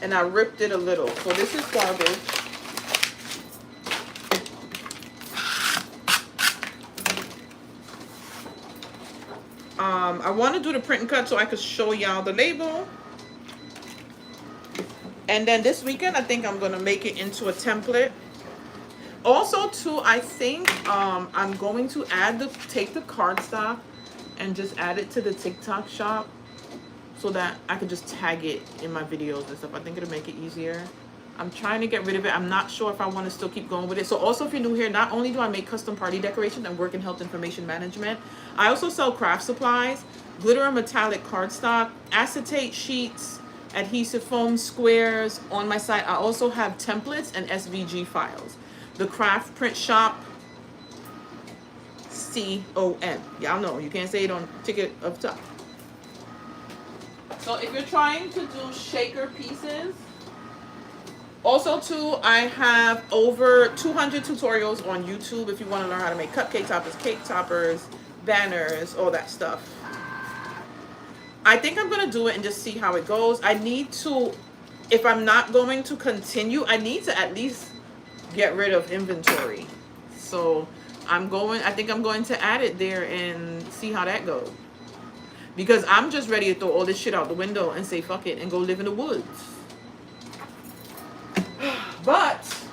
and I ripped it a little. So this is garbage. I want to do the print and cut so I could show y'all the label. And then this weekend, I think I'm going to make it into a template. Also, too, I think I'm going to take the cardstock and just add it to the TikTok shop so that I can just tag it in my videos and stuff. I think it'll make it easier. I'm trying to get rid of it. I'm not sure if I want to still keep going with it. So also, if you're new here, not only do I make custom party decorations and work in health information management, I also sell craft supplies, glitter and metallic cardstock, acetate sheets, adhesive foam squares. On my site, I also have templates and SVG files. The Craft Print Shop, COM. Y'all know, you can't say it on ticket up top. So if you're trying to do shaker pieces, also too, I have over 200 tutorials on YouTube if you want to learn how to make cupcake toppers, cake toppers, banners, all that stuff. I think I'm going to do it and just see how it goes. I need to, if I'm not going to continue, I need to at least get rid of inventory. So I think I'm going to add it there and see how that goes. Because I'm just ready to throw all this shit out the window and say fuck it and go live in the woods. But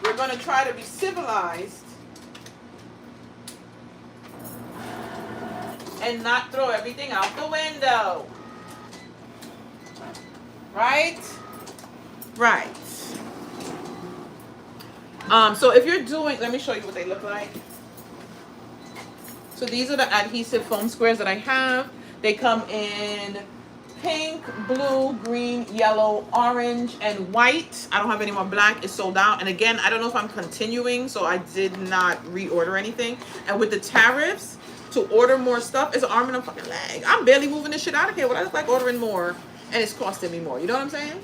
we're going to try to be civilized and not throw everything out the window. Right? Right. So if you're doing, let me show you what they look like. So these are the adhesive foam squares that I have. They come in pink, blue, green, yellow, orange, and white. I don't have any more black. It's sold out. And again, I don't know if I'm continuing, so I did not reorder anything. And with the tariffs, to order more stuff is an arm and a fucking leg. I'm barely moving this shit out of here. What I look like ordering more, and it's costing me more. You know what I'm saying?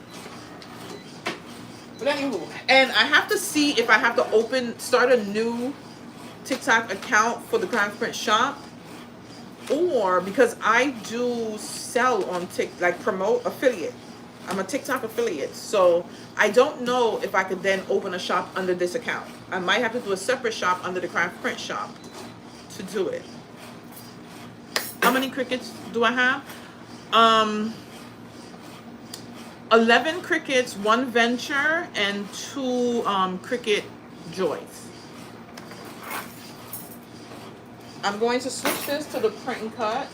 But anywho, and I have to see if I have to start a new TikTok account for the Craft Print shop, or because I do sell on promote affiliate. I'm a TikTok affiliate, so I don't know if I could then open a shop under this account. I might have to do a separate shop under the Craft Print shop to do it. How many crickets do I have? 11 crickets, 1 venture, and 2 cricket joys. I'm going to switch this to the print and cut.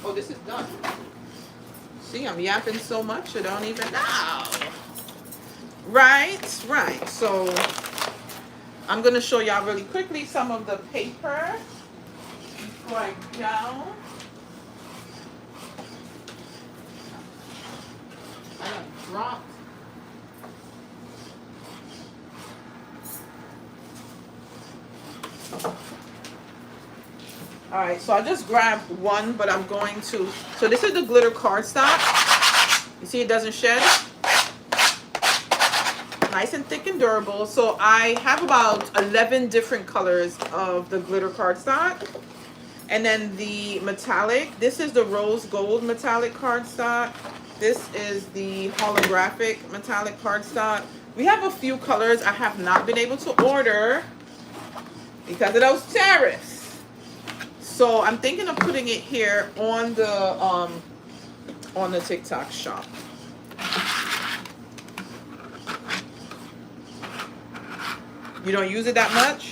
Oh, this is done. See, I'm yapping so much I don't even know. Right. So I'm going to show y'all really quickly some of the paper before I go. I done dropped. All right, so I just grabbed one, but I'm going to. So this is the glitter cardstock. You see, it doesn't shed. Nice and thick and durable. So I have about 11 different colors of the glitter cardstock. And then the metallic. This is the rose gold metallic cardstock. This is the holographic metallic cardstock. We have a few colors I have not been able to order because of those tariffs. So I'm thinking of putting it here on the TikTok shop. You don't use it that much?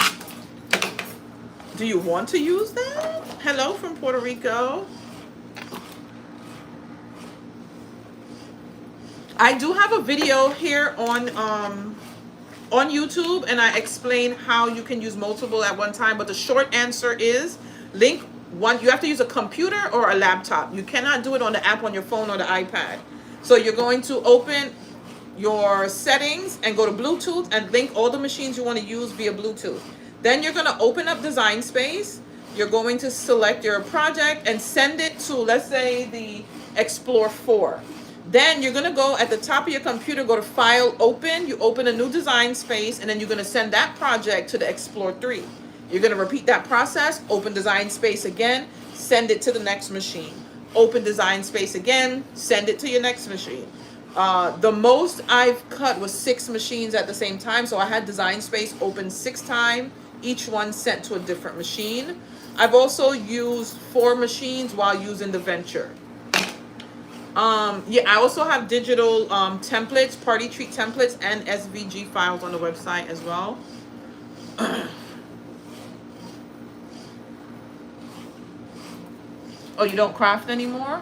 Do you want to use that? Hello from Puerto Rico. I do have a video here on YouTube, and I explain how you can use multiple at one time. But the short answer is, link one. You have to use a computer or a laptop. You cannot do it on the app on your phone or the iPad. So you're going to open your settings and go to Bluetooth and link all the machines you want to use via Bluetooth. Then you're going to open up Design Space. You're going to select your project and send it to, let's say, the Explore 4. Then you're going to go at the top of your computer, go to File, Open. You open a new Design Space, and then you're going to send that project to the Explore 3. You're going to repeat that process, open Design Space again, send it to the next machine. Open Design Space again, send it to your next machine. The most I've cut was 6 machines at the same time. So I had Design Space open 6 times, each one sent to a different machine. I've also used 4 machines while using the Venture. Yeah, I also have digital templates, party treat templates, and SVG files on the website as well. Oh, you don't craft anymore?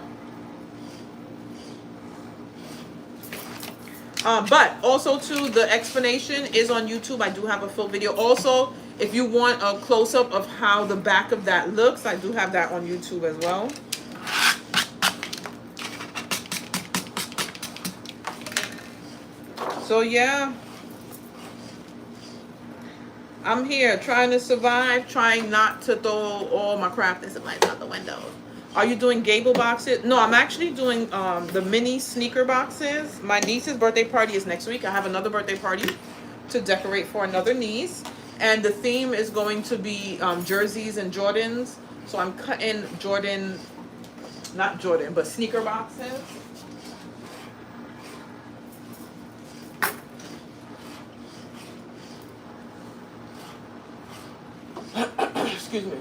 But also too, the explanation is on YouTube. I do have a full video. Also, if you want a close-up of how the back of that looks, I do have that on YouTube as well. So yeah, I'm here trying to survive, trying not to throw all my crafting supplies out the window. Are you doing gable boxes? No, I'm actually doing the mini sneaker boxes. My niece's birthday party is next week. I have another birthday party to decorate for another niece. And the theme is going to be jerseys and Jordans. So I'm cutting but sneaker boxes. Excuse me.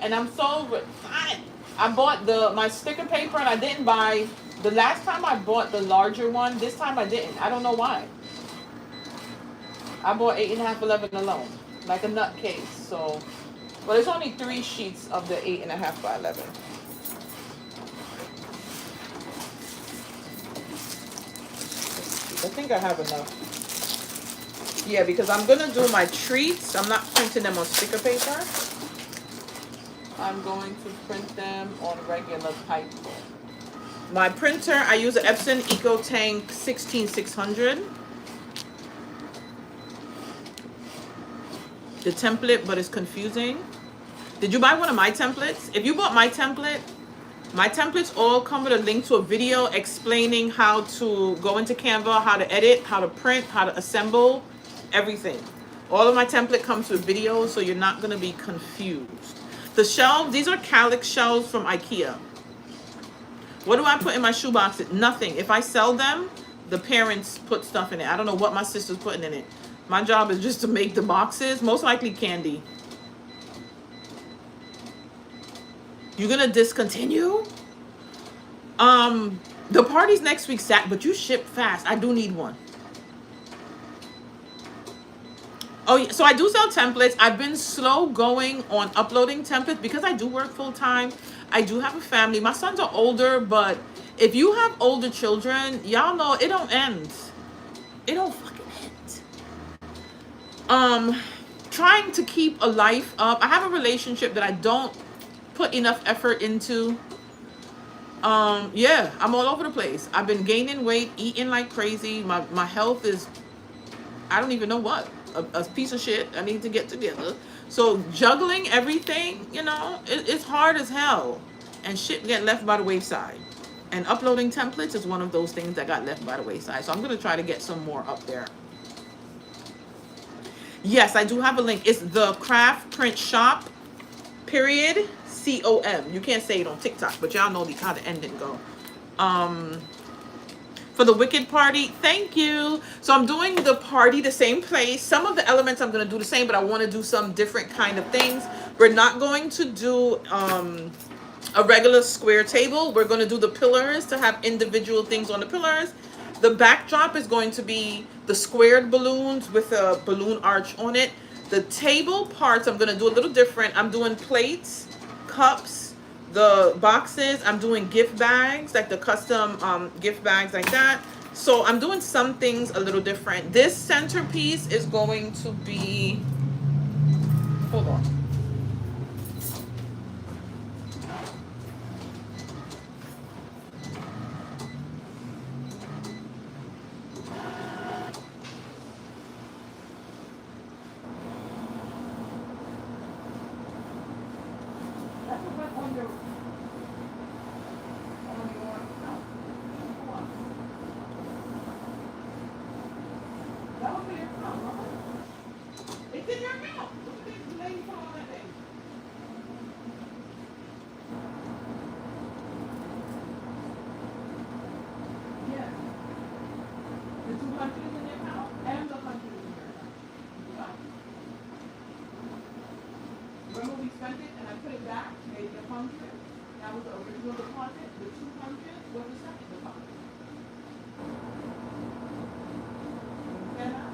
and I'm so I bought my sticker paper, and I didn't buy the last time I bought the larger one. This time I didn't. I don't know why. I bought 8.5, 11 alone, like a nutcase. So, but it's only 3 sheets of the 8.5 by 11. I think I have enough. Yeah, because I'm gonna do my treats. I'm not printing them on sticker paper. I'm going to print them on regular type. My printer, I use an Epson EcoTank 16600. The template, but it's confusing. Did you buy one of my templates? If you bought my templates all come with a link to a video explaining how to go into Canva, how to edit, how to print, how to assemble, everything. All of my template comes with videos, so you're not gonna be confused. The shelves, these are Calyx shelves from IKEA. What do I put in my shoe boxes? Nothing. If I sell them, the parents put stuff in it. I don't know what my sister's putting in it. My job is just to make the boxes, most likely candy. You're gonna discontinue? The party's next week, but you ship fast. I do need one. Oh, yeah, so I do sell templates. I've been slow going on uploading templates because I do work full time. I do have a family. My sons are older, but if you have older children, y'all know it don't end. It don't fucking end. Trying to keep a life up. I have a relationship that I don't put enough effort into. Yeah, I'm all over the place. I've been gaining weight, eating like crazy. My health is, I don't even know what. A piece of shit. I need to get together. So juggling everything, you know, it's hard as hell. And shit get left by the wayside. And uploading templates is one of those things that got left by the wayside. So I'm going to try to get some more up there. Yes, I do have a link. It's the Craft Print Shop, period, COM. You can't say it on TikTok, but y'all know how the ending go. For the Wicked Party, thank you. So I'm doing the party the same place. Some of the elements I'm going to do the same, but I want to do some different kind of things. We're not going to do a regular square table. We're going to do the pillars to have individual things on the pillars. The backdrop is going to be the squared balloons with a balloon arch on it. The table parts I'm going to do a little different. I'm doing plates, cups, the boxes. I'm doing gift bags, like the custom gift bags like that. So I'm doing some things a little different. This centerpiece is going to be, hold on. Remember we spent it and I put it back, made it 100. That was the original deposit. The 200 was the second deposit. Understand that?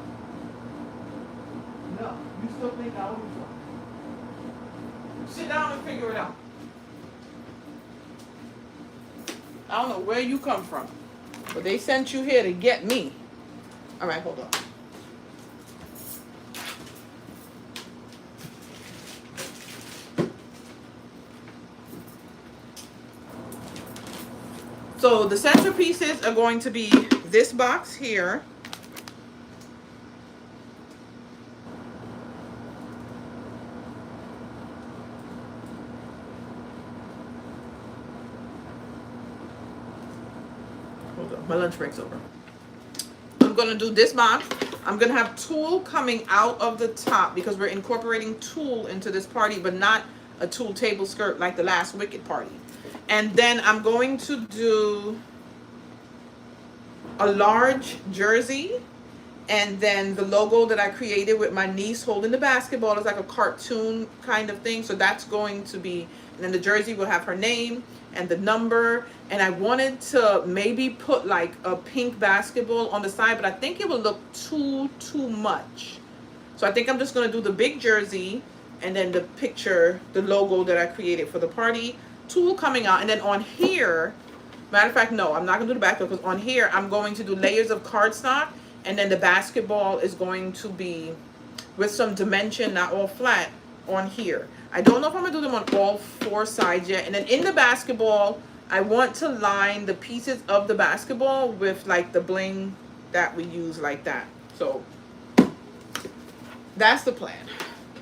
No, you still think I owe you something. Sit down and figure it out. I don't know where you come from, but they sent you here to get me. All right, hold on. So the centerpieces are going to be this box here. Hold on, my lunch break's over. I'm going to do this box. I'm going to have tulle coming out of the top because we're incorporating tulle into this party, but not a tulle table skirt like the last Wicked Party. And then I'm going to do a large jersey And then the logo that I created with my niece holding the basketball is like a cartoon kind of thing. So that's going to be, and then the jersey will have her name and the number. And I wanted to maybe put like a pink basketball on the side, but I think it would look too much. So I think I'm just going to do the big jersey and then the picture, the logo that I created for the party. Tulle coming out. And then on here, matter of fact, no, I'm not going to do the back because on here, I'm going to do layers of cardstock. And then the basketball is going to be with some dimension, not all flat, on here. I don't know if I'm going to do them on all 4 sides yet. And then in the basketball, I want to line the pieces of the basketball with like the bling that we use like that. So that's the plan.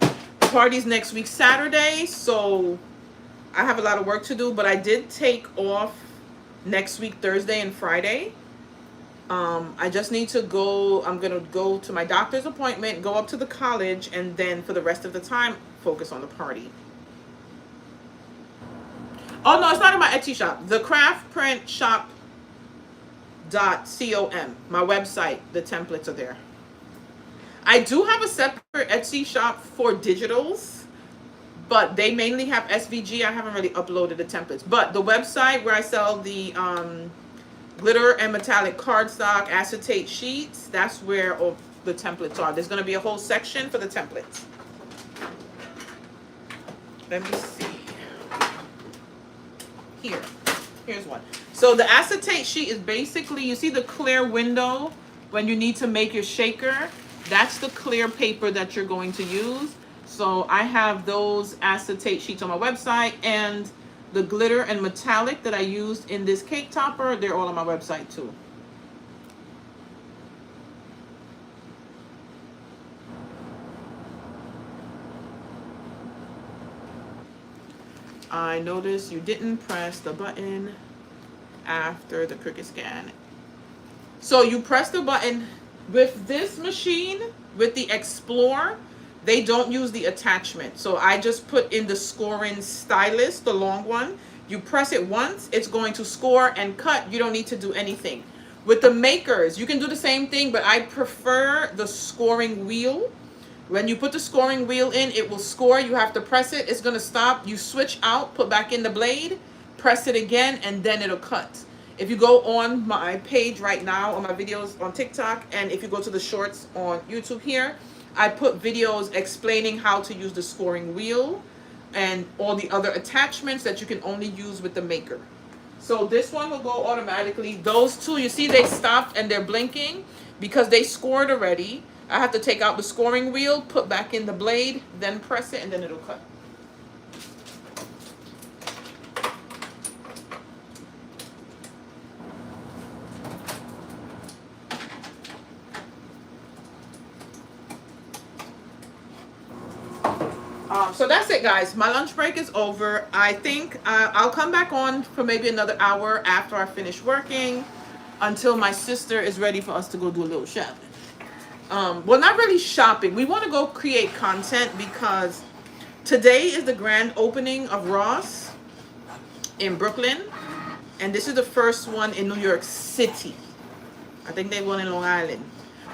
The party's next week, Saturday. So I have a lot of work to do, but I did take off next week, Thursday and Friday. I just need to go, I'm going to go to my doctor's appointment, go up to the college, and then for the rest of the time, focus on the party. Oh, no, it's not in my Etsy shop. The craftprintshop.com, my website, the templates are there. I do have a separate Etsy shop for digitals, but they mainly have SVG. I haven't really uploaded the templates. But the website where I sell the glitter and metallic cardstock acetate sheets, that's where all the templates are. There's going to be a whole section for the templates. Let me see. Here's one. So the acetate sheet is basically, you see the clear window when you need to make your shaker? That's the clear paper that you're going to use. So I have those acetate sheets on my website, and the glitter and metallic that I used in this cake topper, they're all on my website too. I noticed you didn't press the button after the Cricut scan. So you press the button with this machine, with the Explore, they don't use the attachment. So I just put in the scoring stylus, the long one. You press it once, it's going to score and cut. You don't need to do anything. With the makers, you can do the same thing, but I prefer the scoring wheel. When you put the scoring wheel in, it will score. You have to press it. It's going to stop. You switch out, put back in the blade, press it again, and then it'll cut. If you go on my page right now, on my videos on TikTok, and if you go to the shorts on YouTube here, I put videos explaining how to use the scoring wheel and all the other attachments that you can only use with the maker. So this one will go automatically. Those two, you see they stopped and they're blinking because they scored already. I have to take out the scoring wheel, put back in the blade, then press it, and then it'll cut. So that's it, guys. My lunch break is over. I think I'll come back on for maybe another hour after I finish working until my sister is ready for us to go do a little shopping. Well, not really shopping. We want to go create content because today is the grand opening of Ross in Brooklyn. And this is the first one in New York City. I think they have one in Long Island.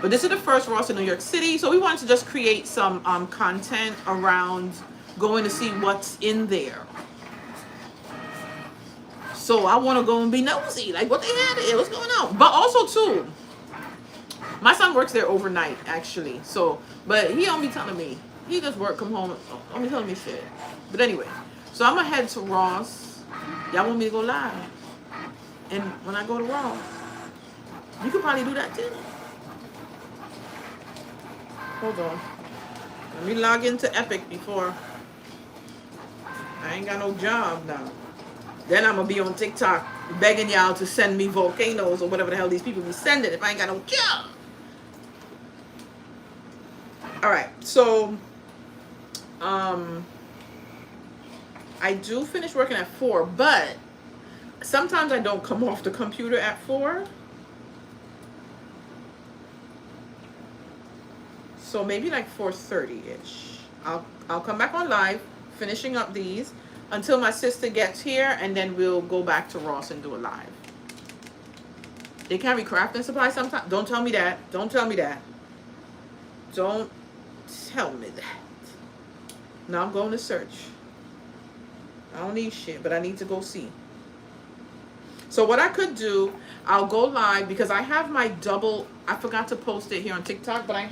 But this is the first Ross in New York City. So we wanted to just create some content around going to see what's in there. So I want to go and be nosy. Like, what they had there? What's going on? But also, too, my son works there overnight, actually. So, but he don't be telling me. He just work, come home, don't be telling me shit. But anyway, so I'm going to head to Ross. Y'all want me to go live? And when I go to Ross, you could probably do that, too. Hold on. Let me log into Epic before. I ain't got no job now. Then I'm going to be on TikTok begging y'all to send me volcanoes or whatever the hell these people be sending if I ain't got no job. Alright, so I do finish working at 4, but sometimes I don't come off the computer at 4. So maybe like 4:30-ish. I'll come back on live, finishing up these until my sister gets here, and then we'll go back to Ross and do a live. They carry crafting supplies sometimes. Don't tell me that. Don't tell me that. Don't tell me that. Now I'm going to search. I don't need shit, but I need to go see. So what I could do, I'll go live because I have my double. I forgot to post it here on TikTok, but I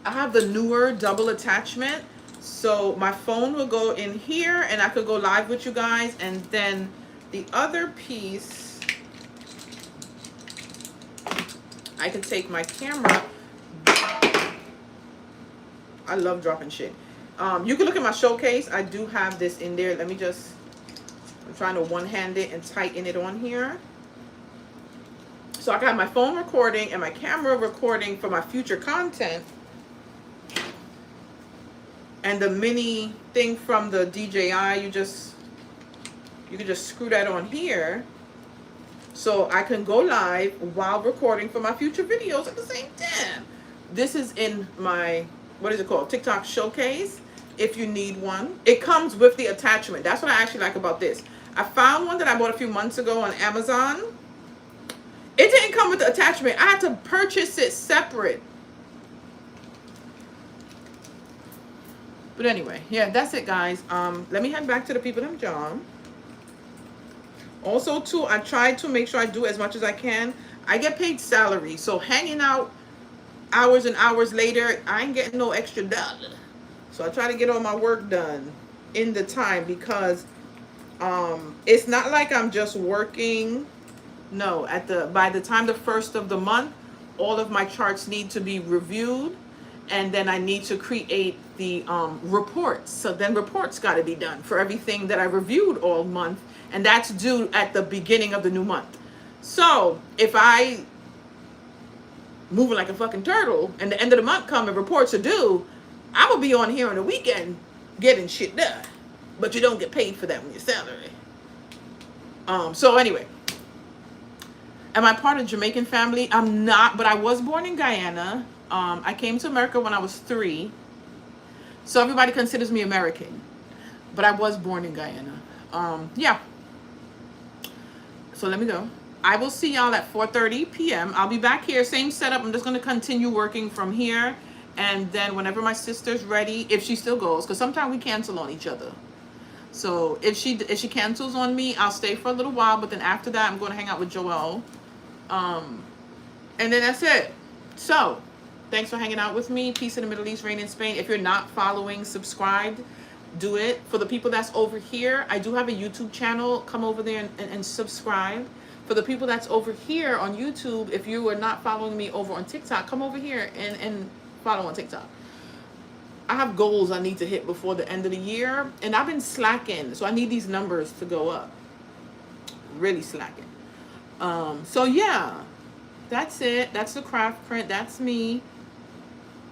have the newer double attachment. So my phone will go in here and I could go live with you guys. And then the other piece, I can take my camera. I love dropping shit. You can look at my showcase. I do have this in there. Let me just, I'm trying to one-hand it and tighten it on here. So I got my phone recording and my camera recording for my future content. And the mini thing from the DJI, you can just screw that on here. So I can go live while recording for my future videos at the same time. This is in my, what is it called? TikTok showcase. If you need one, it comes with the attachment. That's what I actually like about this. I found one that I bought a few months ago on Amazon. It didn't come with the attachment. I had to purchase it separate. But anyway, yeah, that's it, guys. Let me head back to the people at job. Also, too, I try to make sure I do as much as I can. I get paid salary, so hanging out hours and hours later, I ain't getting no extra dollar. So I try to get all my work done in the time because it's not like I'm just working. No, by the time the first of the month, all of my charts need to be reviewed. And then I need to create the reports. So then reports got to be done for everything that I reviewed all month. And that's due at the beginning of the new month. So if I moving like a fucking turtle and the end of the month come and reports are due, I'm going to be on here on the weekend getting shit done. But you don't get paid for that when your salary. So anyway. Am I part of Jamaican family? I'm not, but I was born in Guyana. I came to America when I was 3. So everybody considers me American. But I was born in Guyana. Yeah. So let me go. I will see y'all at 4:30 p.m. I'll be back here. Same setup. I'm just going to continue working from here. And then whenever my sister's ready, if she still goes, because sometimes we cancel on each other. So if she cancels on me, I'll stay for a little while. But then after that, I'm going to hang out with Joel. And then that's it. So thanks for hanging out with me. Peace in the Middle East, reign in Spain. If you're not following, subscribed, do it. For the people that's over here, I do have a YouTube channel. Come over there and subscribe. For the people that's over here on YouTube, if you are not following me over on TikTok, come over here and follow on TikTok. I have goals I need to hit before the end of the year. And I've been slacking. So I need these numbers to go up. Really slacking. So yeah. That's it. That's the craft print. That's me.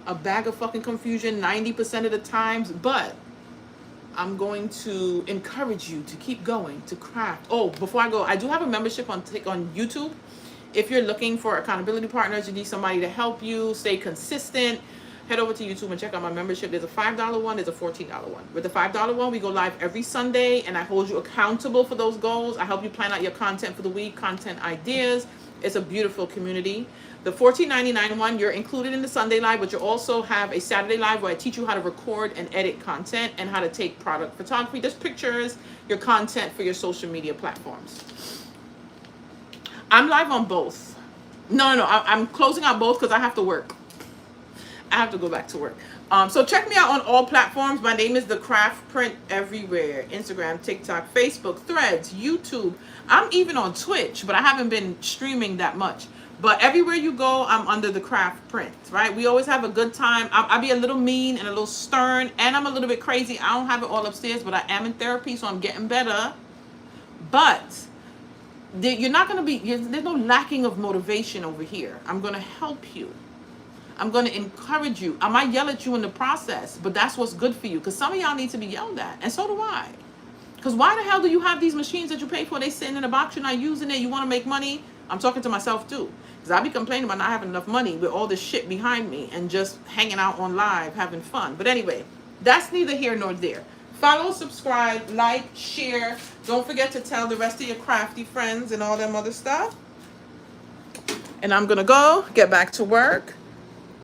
A bag of fucking confusion 90% of the times. But I'm going to encourage you to keep going, to craft. Oh, before I go, I do have a membership on YouTube. If you're looking for accountability partners, you need somebody to help you stay consistent, head over to YouTube and check out my membership. There's a $5 one, there's a $14 one. With the $5 one, we go live every Sunday, and I hold you accountable for those goals. I help you plan out your content for the week, content ideas. It's a beautiful community. The $14.99 one, you're included in the Sunday live, but you also have a Saturday live where I teach you how to record and edit content and how to take product photography, just pictures, your content for your social media platforms. I'm live on both. No, I'm closing out both because I have to work. I have to go back to work. So check me out on all platforms. My name is The Craft Print everywhere. Instagram, TikTok, Facebook, Threads, YouTube. I'm even on Twitch, but I haven't been streaming that much. But everywhere you go, I'm under The Craft Print, right? We always have a good time. I'll be a little mean and a little stern, and I'm a little bit crazy. I don't have it all upstairs, but I am in therapy, so I'm getting better. But you're not going to be, there's no lacking of motivation over here. I'm going to help you. I'm going to encourage you. I might yell at you in the process, but that's what's good for you. Because some of y'all need to be yelled at, and so do I. Because why the hell do you have these machines that you pay for? They sitting in a box, you're not using it, you want to make money? I'm talking to myself too. Because I be complaining about not having enough money with all this shit behind me and just hanging out on live, having fun. But anyway, that's neither here nor there. Follow, subscribe, like, share. Don't forget to tell the rest of your crafty friends and all them other stuff. And I'm going to go get back to work.